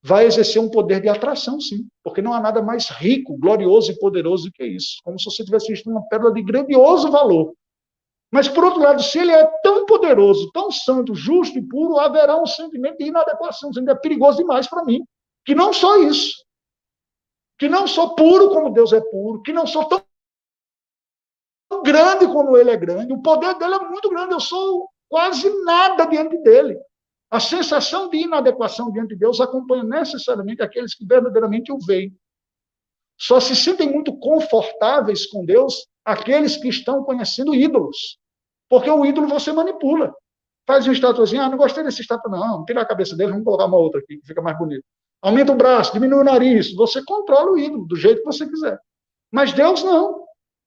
vai exercer um poder de atração, sim, porque não há nada mais rico, glorioso e poderoso do que isso, como se você tivesse visto uma pérola de grandioso valor. Mas, por outro lado, se ele é tão poderoso, tão santo, justo e puro, haverá um sentimento de inadequação, ainda é perigoso demais para mim. Que não só isso, que não sou puro como Deus é puro, que não sou tão grande como ele é grande, o poder dele é muito grande, eu sou quase nada diante dele. A sensação de inadequação diante de Deus acompanha necessariamente aqueles que verdadeiramente o veem. Só se sentem muito confortáveis com Deus aqueles que estão conhecendo ídolos. Porque o ídolo você manipula. Faz uma estatuazinha, não gostei desse estátua, não, tira a cabeça dele, vamos colocar uma outra aqui, que fica mais bonito. Aumenta o braço, diminui o nariz, você controla o ídolo do jeito que você quiser. Mas Deus não.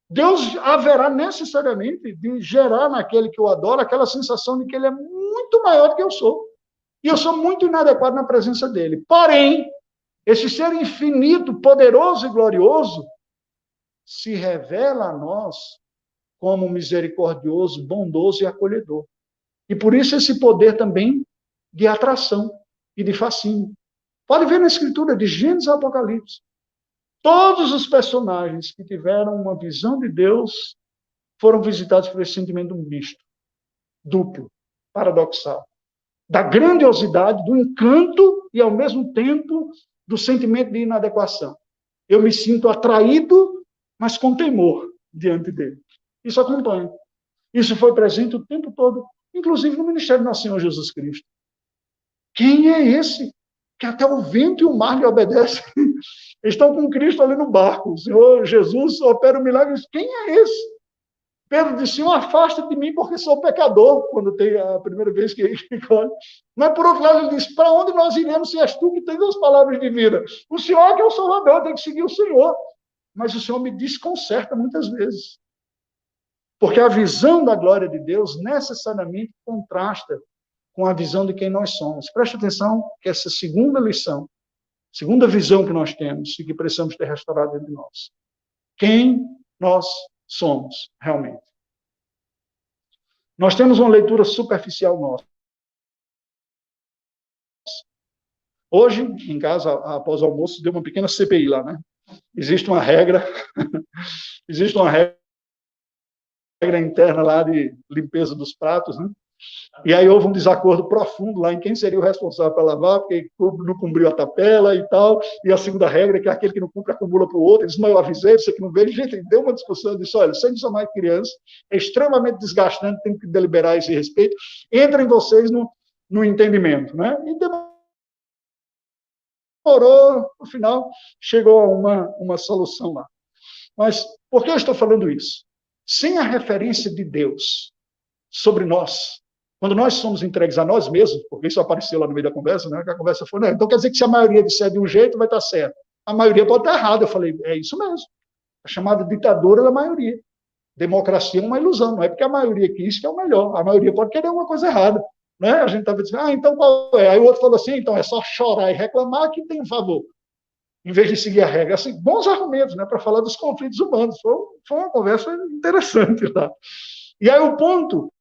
Deus haverá necessariamente de gerar naquele que o adora aquela sensação de que ele é muito maior do que eu sou. E eu sou muito inadequado na presença dele. Porém, esse ser infinito, poderoso e glorioso se revela a nós como misericordioso, bondoso e acolhedor. E por isso esse poder também de atração e de fascínio. Pode ver na escritura de Gênesis a Apocalipse. Todos os personagens que tiveram uma visão de Deus foram visitados por esse sentimento misto, duplo, paradoxal. Da grandiosidade, do encanto e, ao mesmo tempo, do sentimento de inadequação. Eu me sinto atraído, mas com temor diante dele. Isso acompanha. Isso foi presente o tempo todo, inclusive no ministério do nosso Senhor Jesus Cristo. Quem é esse que até o vento e o mar lhe obedecem? Estão com Cristo ali no barco. O Senhor Jesus opera o milagre. Quem é esse? Pedro disse, Senhor, afasta de mim porque sou pecador, quando tem a primeira vez que olha. Mas, por outro lado, ele disse, para onde nós iremos se és tu que tens as palavras de vida? O Senhor é que é o Salvador, eu tenho que seguir o Senhor. Mas o Senhor me desconcerta muitas vezes. Porque a visão da glória de Deus necessariamente contrasta com a visão de quem nós somos. Preste atenção que essa segunda lição, segunda visão que nós temos e que precisamos ter restaurado dentro de nós. Quem nós somos realmente. Nós temos uma leitura superficial nossa. Hoje, em casa, após o almoço, deu uma pequena CPI lá, né? Existe uma regra interna lá de limpeza dos pratos, né? E aí houve um desacordo profundo lá em quem seria o responsável para lavar, porque não cumpriu a tapela e tal, e a segunda regra é que aquele que não cumpre acumula para o outro, eles não, eu avisei, você que não veio, gente, deu uma discussão, disse, olha, sem somar criança, é extremamente desgastante, tem que deliberar esse respeito, entrem vocês no entendimento, né? E demorou, no final, chegou a uma solução lá. Mas por que eu estou falando isso? Sem a referência de Deus sobre nós, quando nós somos entregues a nós mesmos, porque isso apareceu lá no meio da conversa, né? Que a conversa foi, né? Então quer dizer que se a maioria disser de um jeito, vai estar certo. A maioria pode estar errada. Eu falei, é isso mesmo. A chamada ditadura da maioria. Democracia é uma ilusão, não é porque a maioria quis que é o melhor. A maioria pode querer uma coisa errada. Né? A gente estava dizendo, então qual é? Aí o outro falou assim, então é só chorar e reclamar que tem um favor. Em vez de seguir a regra. Assim, bons argumentos, né? Para falar dos conflitos humanos. Foi uma conversa interessante lá. E aí o ponto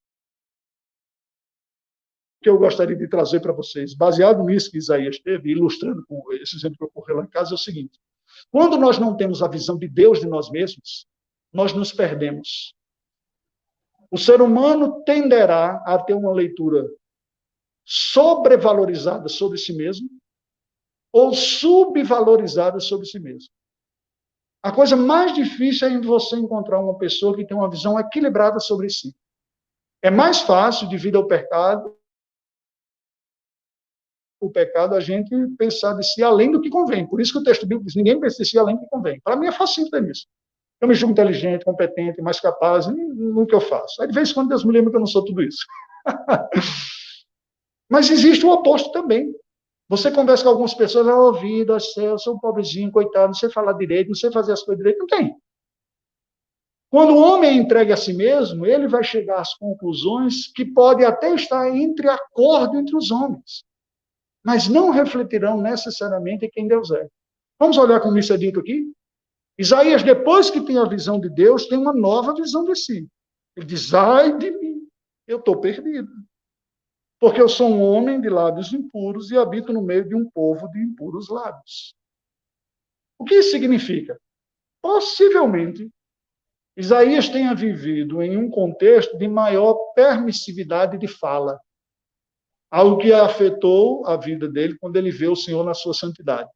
que eu gostaria de trazer para vocês, baseado nisso que Isaías teve, ilustrando com esse exemplo que ocorreu lá em casa, é o seguinte: quando nós não temos a visão de Deus de nós mesmos, nós nos perdemos. O ser humano tenderá a ter uma leitura sobrevalorizada sobre si mesmo ou subvalorizada sobre si mesmo. A coisa mais difícil é você encontrar uma pessoa que tem uma visão equilibrada sobre si. É mais fácil, devido ao pecado, a gente pensar de si além do que convém. Por isso que o texto bíblico diz, ninguém pensa de si além do que convém. Para mim é fácil ter isso. Eu me julgo inteligente, competente, mais capaz no que eu faço. Aí, de vez em quando, Deus me lembra que eu não sou tudo isso. Mas existe o oposto também. Você conversa com algumas pessoas, vida, eu sou um pobrezinho, coitado, não sei falar direito, não sei fazer as coisas direito. Não tem. Quando o homem é entregue a si mesmo, ele vai chegar às conclusões que pode até estar entre acordo entre os homens, mas não refletirão necessariamente quem Deus é. Vamos olhar como isso é dito aqui? Isaías, depois que tem a visão de Deus, tem uma nova visão de si. Ele diz, ai de mim, eu estou perdido. Porque eu sou um homem de lábios impuros e habito no meio de um povo de impuros lábios. O que isso significa? Possivelmente, Isaías tenha vivido em um contexto de maior permissividade de fala, algo que afetou a vida dele quando ele vê o Senhor na sua santidade.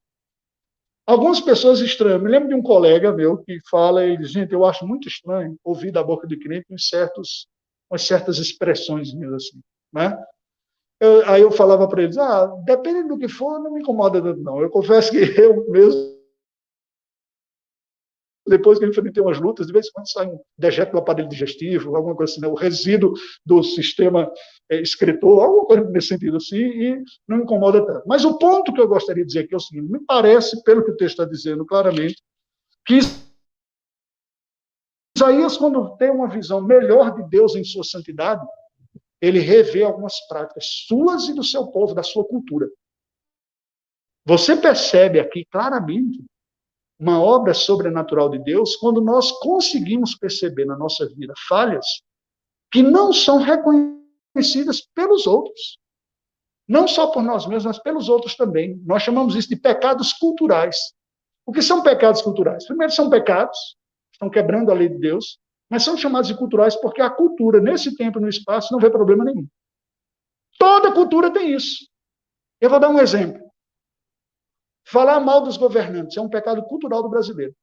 Algumas pessoas estranham. Me lembro de um colega meu que fala, ele diz, gente, eu acho muito estranho ouvir da boca de crente umas certas expressões assim, né? Aí eu falava para eles, depende do que for, não me incomoda tanto, não. Eu confesso que eu mesmo, depois que eu enfrentei umas lutas, de vez em quando sai um dejeto do aparelho digestivo, alguma coisa assim, né? O resíduo do sistema excretor, alguma coisa nesse sentido assim, e não me incomoda tanto. Mas o ponto que eu gostaria de dizer aqui é o seguinte, me parece, pelo que o texto está dizendo claramente, que Isaías, quando tem uma visão melhor de Deus em sua santidade, ele revê algumas práticas suas e do seu povo, da sua cultura. Você percebe aqui claramente uma obra sobrenatural de Deus quando nós conseguimos perceber na nossa vida falhas que não são reconhecidas pelos outros. Não só por nós mesmos, mas pelos outros também. Nós chamamos isso de pecados culturais. O que são pecados culturais? Primeiro, são pecados, estão quebrando a lei de Deus, mas são chamados de culturais porque a cultura, nesse tempo e no espaço, não vê problema nenhum. Toda cultura tem isso. Eu vou dar um exemplo. Falar mal dos governantes é um pecado cultural do brasileiro.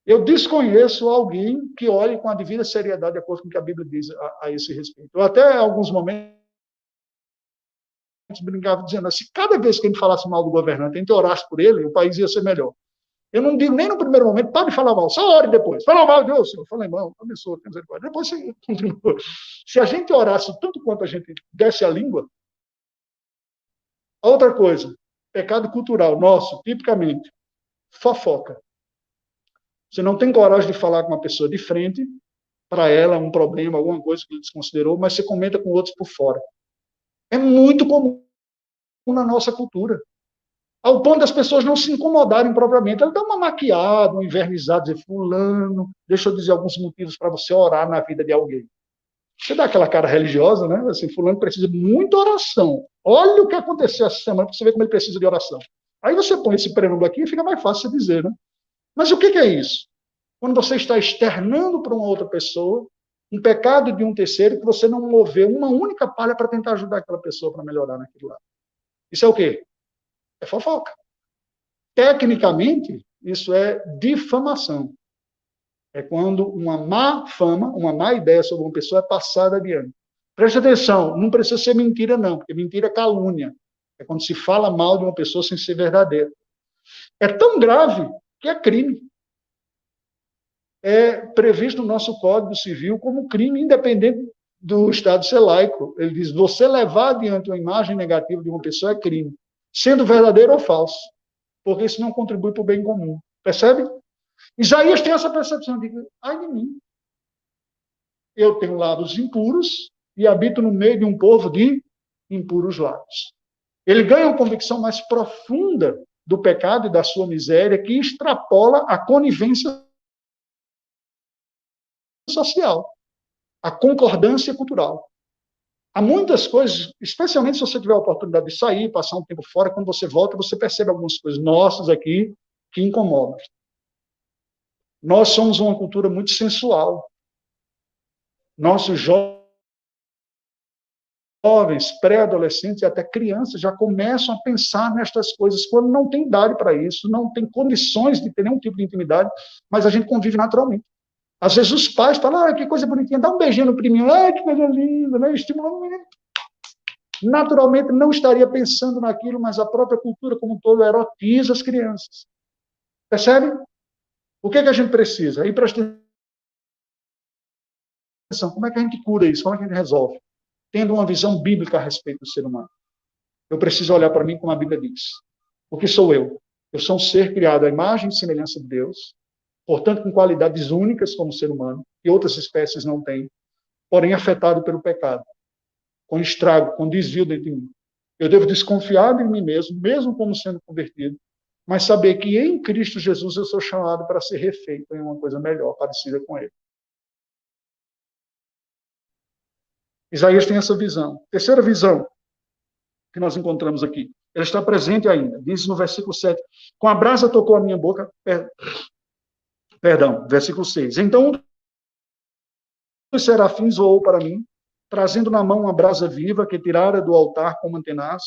Eu desconheço alguém que olhe com a devida seriedade de acordo com o que a Bíblia diz a esse respeito. Eu até, em alguns momentos, brincava dizendo assim, cada vez que a gente falasse mal do governante, a gente orasse por ele, o país ia ser melhor. Eu não digo nem no primeiro momento, para de falar mal, só ore depois. Fala mal de Deus, Senhor. Falei mal, abençoa, tem misericórdia. Depois você continua. Se a gente orasse tanto quanto a gente desse a língua, outra coisa, pecado cultural nosso, tipicamente, fofoca. Você não tem coragem de falar com uma pessoa de frente, para ela, um problema, alguma coisa que ele desconsiderou, mas você comenta com outros por fora. É muito comum na nossa cultura. Ao ponto das pessoas não se incomodarem propriamente. Ela dá uma maquiada, um invernizado, dizer, fulano, deixa eu dizer alguns motivos para você orar na vida de alguém. Você dá aquela cara religiosa, né? Assim, fulano precisa de muita oração. Olha o que aconteceu essa semana para você ver como ele precisa de oração. Aí você põe esse preâmbulo aqui e fica mais fácil de dizer, né? Mas o que é isso? Quando você está externando para uma outra pessoa um pecado de um terceiro que você não moveu uma única palha para tentar ajudar aquela pessoa para melhorar naquilo lá. Isso é o quê? É fofoca. Tecnicamente, isso é difamação. É quando uma má fama, uma má ideia sobre uma pessoa é passada adiante. Preste atenção, não precisa ser mentira, não, porque mentira é calúnia. É quando se fala mal de uma pessoa sem ser verdadeira. É tão grave que é crime. É previsto no nosso Código Civil como crime independente do Estado ser laico. Ele diz, você levar adiante uma imagem negativa de uma pessoa é crime, sendo verdadeiro ou falso, porque isso não contribui para o bem comum. Percebe? Isaías tem essa percepção de, ai de mim, eu tenho lábios impuros e habito no meio de um povo de impuros lábios. Ele ganha uma convicção mais profunda do pecado e da sua miséria que extrapola a conivência social, a concordância cultural. Há muitas coisas, especialmente se você tiver a oportunidade de sair, passar um tempo fora, quando você volta, você percebe algumas coisas nossas aqui que incomodam. Nós somos uma cultura muito sensual. Nossos jovens, pré-adolescentes e até crianças já começam a pensar nestas coisas quando não tem idade para isso, não tem condições de ter nenhum tipo de intimidade, mas a gente convive naturalmente. Às vezes os pais falam, que coisa bonitinha, dá um beijinho no priminho, que coisa linda, né? Estimulando o menino. Naturalmente não estaria pensando naquilo, mas a própria cultura como um todo erotiza as crianças. Percebe? O que é que a gente precisa? Aí presta atenção, como é que a gente cura isso? Como é que a gente resolve? Tendo uma visão bíblica a respeito do ser humano. Eu preciso olhar para mim como a Bíblia diz. O que sou eu? Eu sou um ser criado à imagem e semelhança de Deus, portanto, com qualidades únicas como ser humano, que outras espécies não têm, porém afetado pelo pecado, com estrago, com desvio dentro de mim. Eu devo desconfiar de mim mesmo, mesmo como sendo convertido, mas saber que em Cristo Jesus eu sou chamado para ser refeito em uma coisa melhor, parecida com Ele. Isaías tem essa visão. Terceira visão que nós encontramos aqui. Ela está presente ainda. Diz no versículo 7, com a brasa tocou a minha boca, perdão, versículo 6. Então um dos serafins voou para mim, trazendo na mão uma brasa viva que tirara do altar com uma tenaz.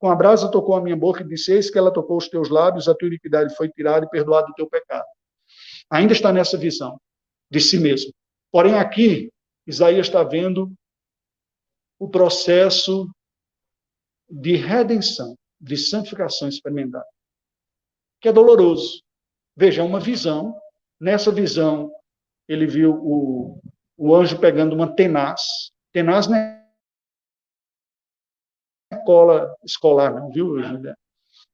Com a brasa tocou a minha boca e disse, eis que ela tocou os teus lábios, a tua iniquidade foi tirada e perdoado o teu pecado. Ainda está nessa visão de si mesmo. Porém, aqui, Isaías está vendo o processo de redenção, de santificação experimentada, que é doloroso. Veja, é uma visão. Nessa visão, ele viu o anjo pegando uma tenaz. Tenaz não é cola escolar, não, viu, Julia?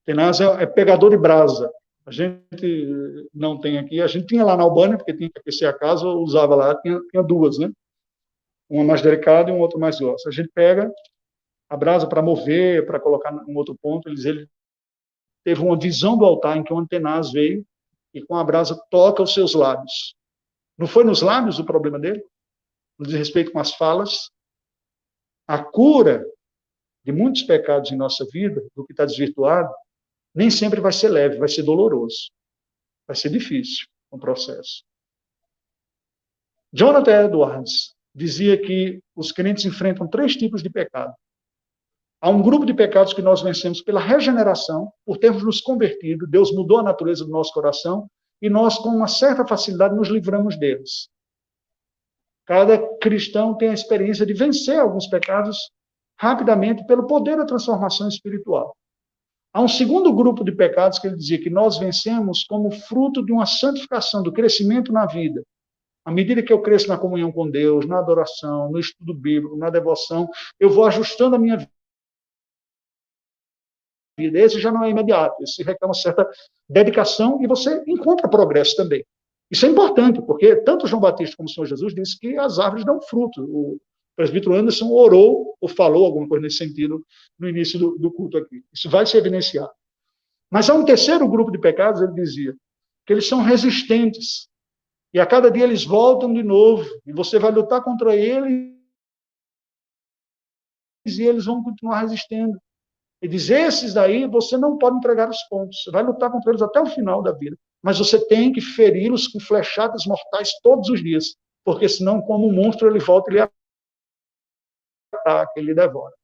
Tenaz é pegador de brasa. A gente não tem aqui. A gente tinha lá na Albânia, porque tinha que aquecer a casa, eu usava lá, tinha duas, né? Uma mais delicada e uma outra mais grossa. A gente pega a brasa para mover, para colocar em outro ponto. Ele teve uma visão do altar em que um tenaz veio e com a brasa toca os seus lábios. Não foi nos lábios o problema dele? No diz respeito com as falas. A cura de muitos pecados em nossa vida, do que está desvirtuado, nem sempre vai ser leve, vai ser doloroso. Vai ser difícil o processo. Jonathan Edwards dizia que os crentes enfrentam 3 tipos de pecado. Há um grupo de pecados que nós vencemos pela regeneração, por termos nos convertido, Deus mudou a natureza do nosso coração, e nós, com uma certa facilidade, nos livramos deles. Cada cristão tem a experiência de vencer alguns pecados rapidamente pelo poder da transformação espiritual. Há um segundo grupo de pecados que ele dizia que nós vencemos como fruto de uma santificação, do crescimento na vida. À medida que eu cresço na comunhão com Deus, na adoração, no estudo bíblico, na devoção, eu vou ajustando a minha vida. Esse já não é imediato, esse requer uma certa dedicação e você encontra progresso também. Isso é importante, porque tanto João Batista como o Senhor Jesus disse que as árvores dão fruto. O presbítero Anderson orou ou falou alguma coisa nesse sentido no início do culto aqui. Isso vai se evidenciar. Mas há um terceiro grupo de pecados, ele dizia, que eles são resistentes. E a cada dia eles voltam de novo. E você vai lutar contra eles e eles vão continuar resistindo. E diz, esses daí você não pode entregar os pontos. Você vai lutar contra eles até o final da vida. Mas você tem que feri-los com flechadas mortais todos os dias. Porque senão, como um monstro, ele volta e ele ataca, ele devora.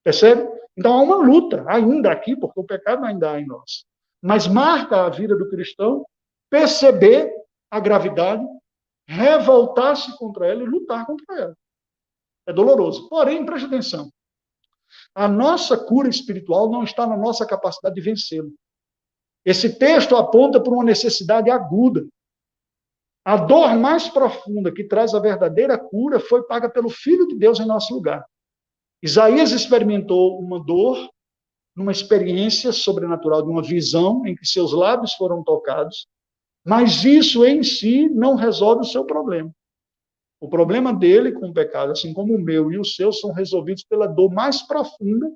Percebe? Então há uma luta ainda aqui, porque o pecado ainda há em nós. Mas marca a vida do cristão perceber a gravidade, revoltar-se contra ela e lutar contra ela. É doloroso. Porém, preste atenção. A nossa cura espiritual não está na nossa capacidade de vencê-lo. Esse texto aponta para uma necessidade aguda. A dor mais profunda que traz a verdadeira cura foi paga pelo Filho de Deus em nosso lugar. Isaías experimentou uma dor numa experiência sobrenatural, de uma visão em que seus lábios foram tocados, mas isso em si não resolve o seu problema. O problema dele com o pecado, assim como o meu e o seu, são resolvidos pela dor mais profunda,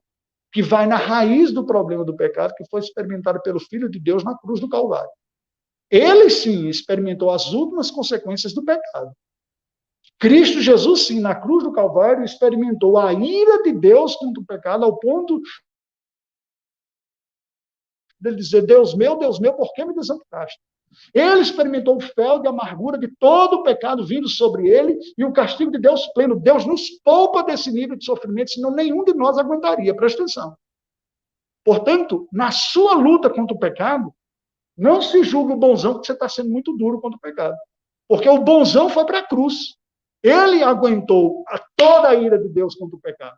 que vai na raiz do problema do pecado, que foi experimentada pelo Filho de Deus na cruz do Calvário. Ele, sim, experimentou as últimas consequências do pecado. Cristo Jesus, sim, na cruz do Calvário, experimentou a ira de Deus contra o pecado, ao ponto de ele dizer, Deus meu, por que me desamparaste? Ele experimentou o fel de amargura de todo o pecado vindo sobre ele e o castigo de Deus pleno. Deus nos poupa desse nível de sofrimento, senão nenhum de nós aguentaria. Presta atenção. Portanto, na sua luta contra o pecado, não se julgue o bonzão porque você está sendo muito duro contra o pecado. Porque o bonzão foi para a cruz. Ele aguentou toda a ira de Deus contra o pecado.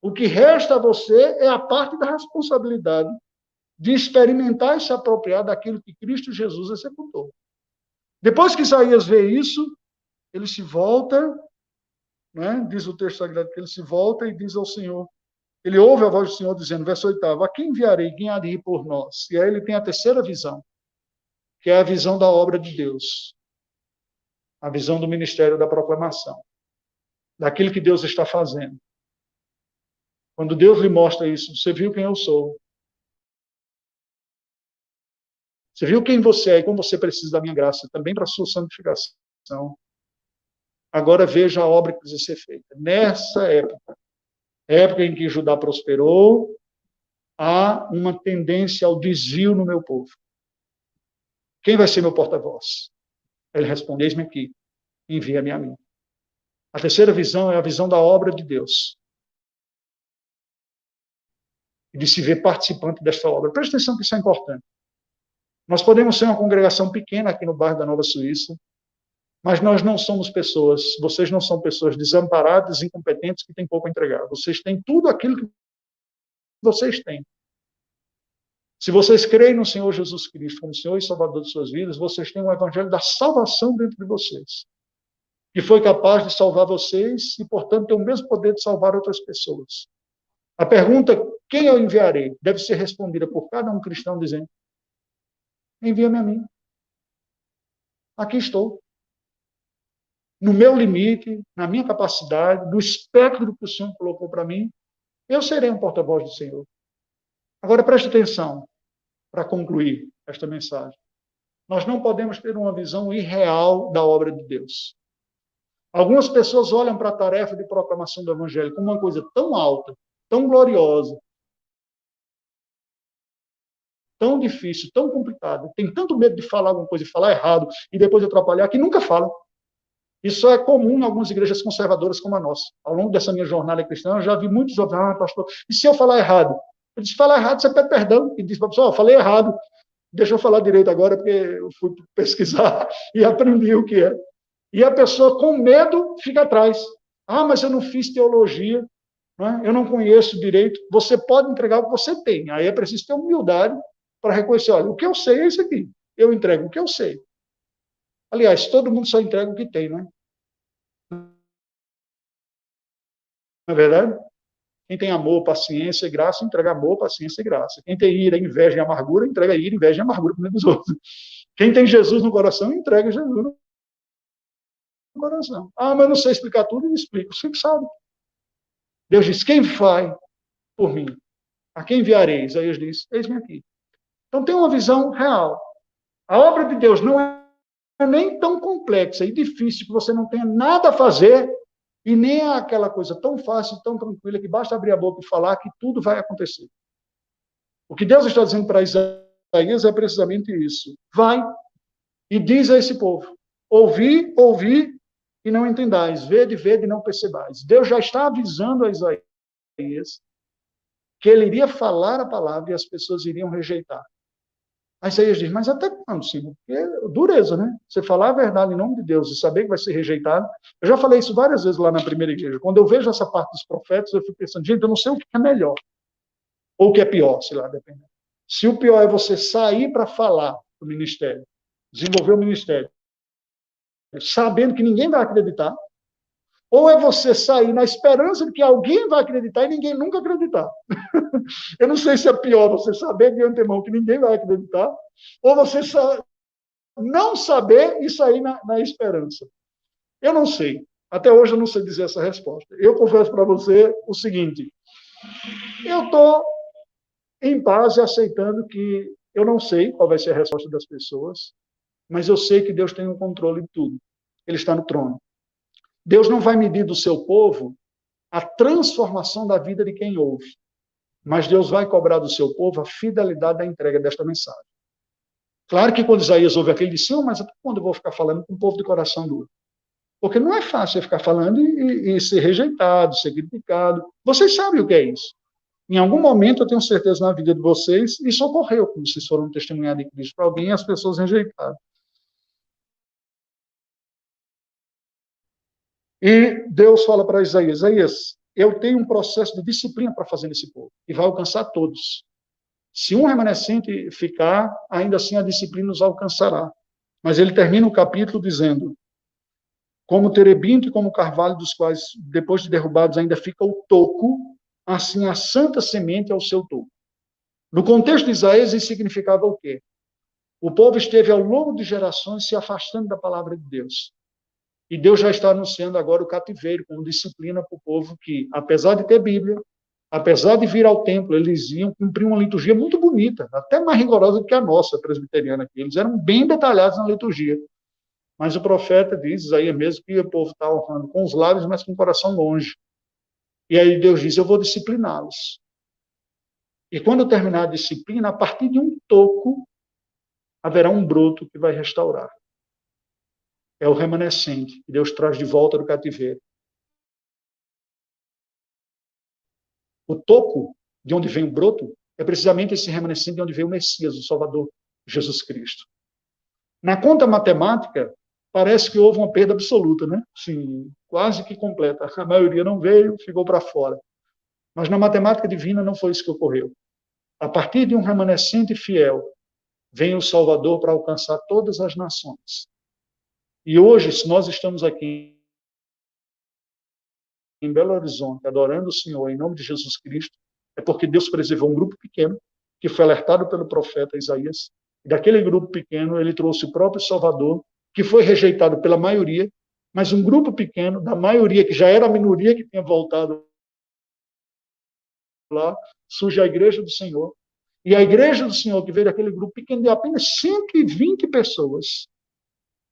O que resta a você é a parte da responsabilidade de experimentar e se apropriar daquilo que Cristo Jesus executou. Depois que Isaías vê isso, ele se volta, né? Diz o texto sagrado que ele se volta e diz ao Senhor, ele ouve a voz do Senhor dizendo, verso 8, a quem enviarei, quem há de ir por nós? E aí ele tem a terceira visão, que é a visão da obra de Deus, a visão do ministério da proclamação, daquilo que Deus está fazendo. Quando Deus lhe mostra isso, você viu quem eu sou. Você viu quem você é e como você precisa da minha graça, também para a sua santificação. Agora veja a obra que precisa ser feita. Nessa época em que Judá prosperou, há uma tendência ao desvio no meu povo. Quem vai ser meu porta-voz? Ele responde, eis-me aqui, envia-me a mim. A terceira visão é a visão da obra de Deus. E de se ver participante desta obra. Preste atenção que isso é importante. Nós podemos ser uma congregação pequena aqui no bairro da Nova Suíça, mas nós não somos pessoas, vocês não são pessoas desamparadas, incompetentes, que têm pouco a entregar. Vocês têm tudo aquilo que vocês têm. Se vocês creem no Senhor Jesus Cristo como Senhor e Salvador de suas vidas, vocês têm um evangelho da salvação dentro de vocês, que foi capaz de salvar vocês e, portanto, tem o mesmo poder de salvar outras pessoas. A pergunta, quem eu enviarei, deve ser respondida por cada um cristão dizendo, envia-me a mim. Aqui estou. No meu limite, na minha capacidade, no espectro que o Senhor colocou para mim, eu serei um porta-voz do Senhor. Agora, preste atenção, para concluir esta mensagem. Nós não podemos ter uma visão irreal da obra de Deus. Algumas pessoas olham para a tarefa de proclamação do Evangelho como uma coisa tão alta, tão gloriosa, tão difícil, tão complicada, tem tanto medo de falar alguma coisa e falar errado e depois atrapalhar, que nunca falam. Isso é comum em algumas igrejas conservadoras como a nossa. Ao longo dessa minha jornada cristã, eu já vi muitos jovens, pastor, e se eu falar errado? Eu disse, falar errado, você pede perdão. E disse para a pessoa, falei errado, deixa eu falar direito agora, porque eu fui pesquisar e aprendi o que é. E a pessoa, com medo, fica atrás. Ah, mas eu não fiz teologia, né? Eu não conheço direito. Você pode entregar o que você tem. Aí é preciso ter humildade para reconhecer, olha, o que eu sei é isso aqui. Eu entrego o que eu sei. Aliás, todo mundo só entrega o que tem, não é? Não é verdade? Quem tem amor, paciência e graça, entrega amor, paciência e graça. Quem tem ira, inveja e amargura, entrega ira, inveja e amargura para os outros. Quem tem Jesus no coração, entrega Jesus no coração. Ah, mas eu não sei explicar tudo, eu explico. Você que sabe. Deus diz, quem vai por mim? A quem enviarei? Isaías diz, eis-me aqui. Então tem uma visão real. A obra de Deus não é nem tão complexa e difícil que você não tenha nada a fazer e nem é aquela coisa tão fácil, tão tranquila, que basta abrir a boca e falar que tudo vai acontecer. O que Deus está dizendo para Isaías é precisamente isso. Vai e diz a esse povo, ouvi, ouvi e não entendais, vede, vede e não percebais. Deus já está avisando a Isaías que ele iria falar a palavra e as pessoas iriam rejeitar. Aí Isaías diz, mas até quando, Senhor? Porque é dureza, né? Você falar a verdade em nome de Deus e saber que vai ser rejeitado. Eu já falei isso várias vezes lá na primeira igreja. Quando eu vejo essa parte dos profetas, eu fico pensando, gente, eu não sei o que é melhor. Ou o que é pior, sei lá, depende. Se o pior é você sair para falar do ministério, desenvolver o ministério, sabendo que ninguém vai acreditar, ou é você sair na esperança de que alguém vai acreditar e ninguém nunca acreditar. Eu não sei se é pior você saber de antemão que ninguém vai acreditar, ou você não saber e sair na esperança. Eu não sei. Até hoje eu não sei dizer essa resposta. Eu confesso para você o seguinte, eu estou em paz e aceitando que eu não sei qual vai ser a resposta das pessoas, mas eu sei que Deus tem o controle de tudo. Ele está no trono. Deus não vai medir do seu povo a transformação da vida de quem ouve, mas Deus vai cobrar do seu povo a fidelidade da entrega desta mensagem. Claro que quando Isaías ouve aquele, disse, mas até quando eu vou ficar falando com um povo de coração duro? Porque não é fácil você ficar falando e ser rejeitado, ser criticado. Vocês sabem o que é isso. Em algum momento, eu tenho certeza na vida de vocês, isso ocorreu, quando vocês foram testemunhar de Cristo para alguém e as pessoas rejeitaram. E Deus fala para Isaías, Isaías, eu tenho um processo de disciplina para fazer nesse povo, e vai alcançar todos. Se um remanescente ficar, ainda assim a disciplina os alcançará. Mas ele termina o capítulo dizendo, como terebinto e como carvalho, dos quais, depois de derrubados, ainda fica o toco, assim a santa semente é o seu toco. No contexto de Isaías, isso significava o quê? O povo esteve ao longo de gerações se afastando da palavra de Deus. E Deus já está anunciando agora o cativeiro como disciplina para o povo que, apesar de ter Bíblia, apesar de vir ao templo, eles iam cumprir uma liturgia muito bonita, até mais rigorosa do que a nossa presbiteriana aqui. Eles eram bem detalhados na liturgia. Mas o profeta diz, Isaías mesmo, que o povo está honrando com os lábios, mas com o coração longe. E aí Deus diz, eu vou discipliná-los. E quando terminar a disciplina, a partir de um toco, haverá um broto que vai restaurar. É o remanescente que Deus traz de volta do cativeiro. O toco, de onde vem o broto, é precisamente esse remanescente de onde veio o Messias, o Salvador, Jesus Cristo. Na conta matemática, parece que houve uma perda absoluta, né? Sim, quase que completa. A maioria não veio, ficou para fora. Mas na matemática divina não foi isso que ocorreu. A partir de um remanescente fiel, vem o Salvador para alcançar todas as nações. E hoje, se nós estamos aqui em Belo Horizonte, adorando o Senhor em nome de Jesus Cristo, é porque Deus preservou um grupo pequeno, que foi alertado pelo profeta Isaías, e daquele grupo pequeno ele trouxe o próprio Salvador, que foi rejeitado pela maioria, mas um grupo pequeno, da maioria, que já era a minoria que tinha voltado lá, surge a Igreja do Senhor. E a Igreja do Senhor, que veio daquele grupo pequeno de apenas 120 pessoas,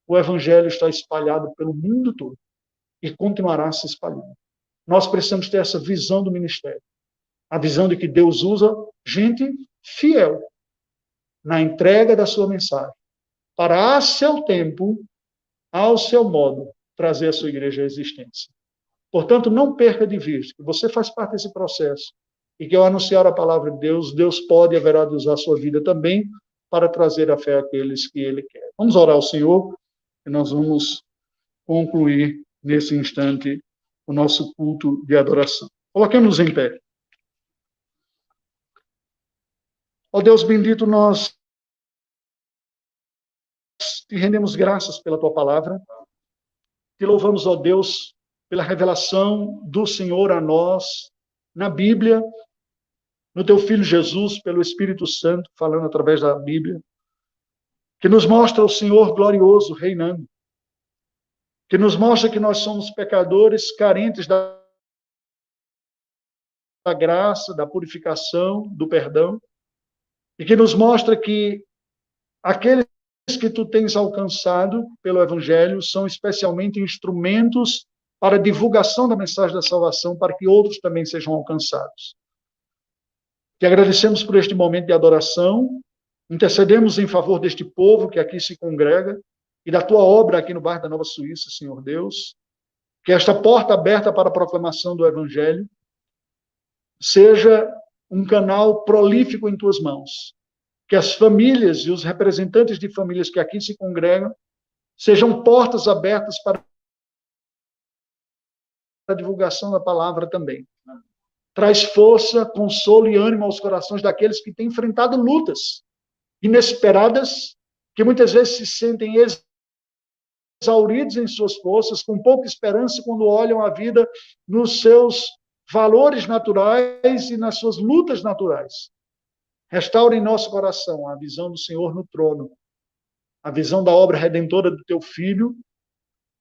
o Evangelho está espalhado pelo mundo todo e continuará se espalhando. Nós precisamos ter essa visão do ministério. A visão de que Deus usa gente fiel na entrega da sua mensagem, para, a seu tempo, ao seu modo, trazer a sua igreja à existência. Portanto, não perca de vista que você faz parte desse processo e que, ao anunciar a palavra de Deus, Deus pode e haverá de usar a sua vida também para trazer a fé àqueles que Ele quer. Vamos orar ao Senhor e nós vamos concluir, nesse instante, o nosso culto de adoração. Coloquemos em pé. Ó Deus bendito, nós te rendemos graças pela tua palavra. Te louvamos, ó Deus, pela revelação do Senhor a nós, na Bíblia, no teu Filho Jesus, pelo Espírito Santo, falando através da Bíblia, que nos mostra o Senhor glorioso reinando, que nos mostra que nós somos pecadores, carentes da graça, da purificação, do perdão, e que nos mostra que aqueles que tu tens alcançado pelo Evangelho são especialmente instrumentos para a divulgação da mensagem da salvação, para que outros também sejam alcançados. Te agradecemos por este momento de adoração, intercedemos em favor deste povo que aqui se congrega e da tua obra aqui no bairro da Nova Suíça, Senhor Deus, que esta porta aberta para a proclamação do Evangelho seja um canal prolífico em tuas mãos, que as famílias e os representantes de famílias que aqui se congregam sejam portas abertas para a divulgação da palavra também. Traz força, consolo e ânimo aos corações daqueles que têm enfrentado lutas inesperadas, que muitas vezes se sentem exauridos em suas forças, com pouca esperança quando olham a vida nos seus valores naturais e nas suas lutas naturais. Restaura em nosso coração a visão do Senhor no trono, a visão da obra redentora do teu Filho,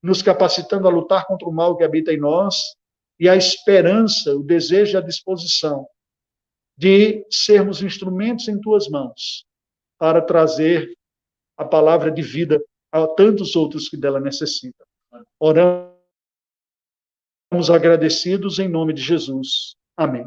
nos capacitando a lutar contra o mal que habita em nós, e a esperança, o desejo e a disposição de sermos instrumentos em tuas mãos para trazer a palavra de vida a tantos outros que dela necessitam. Oramos agradecidos em nome de Jesus. Amém.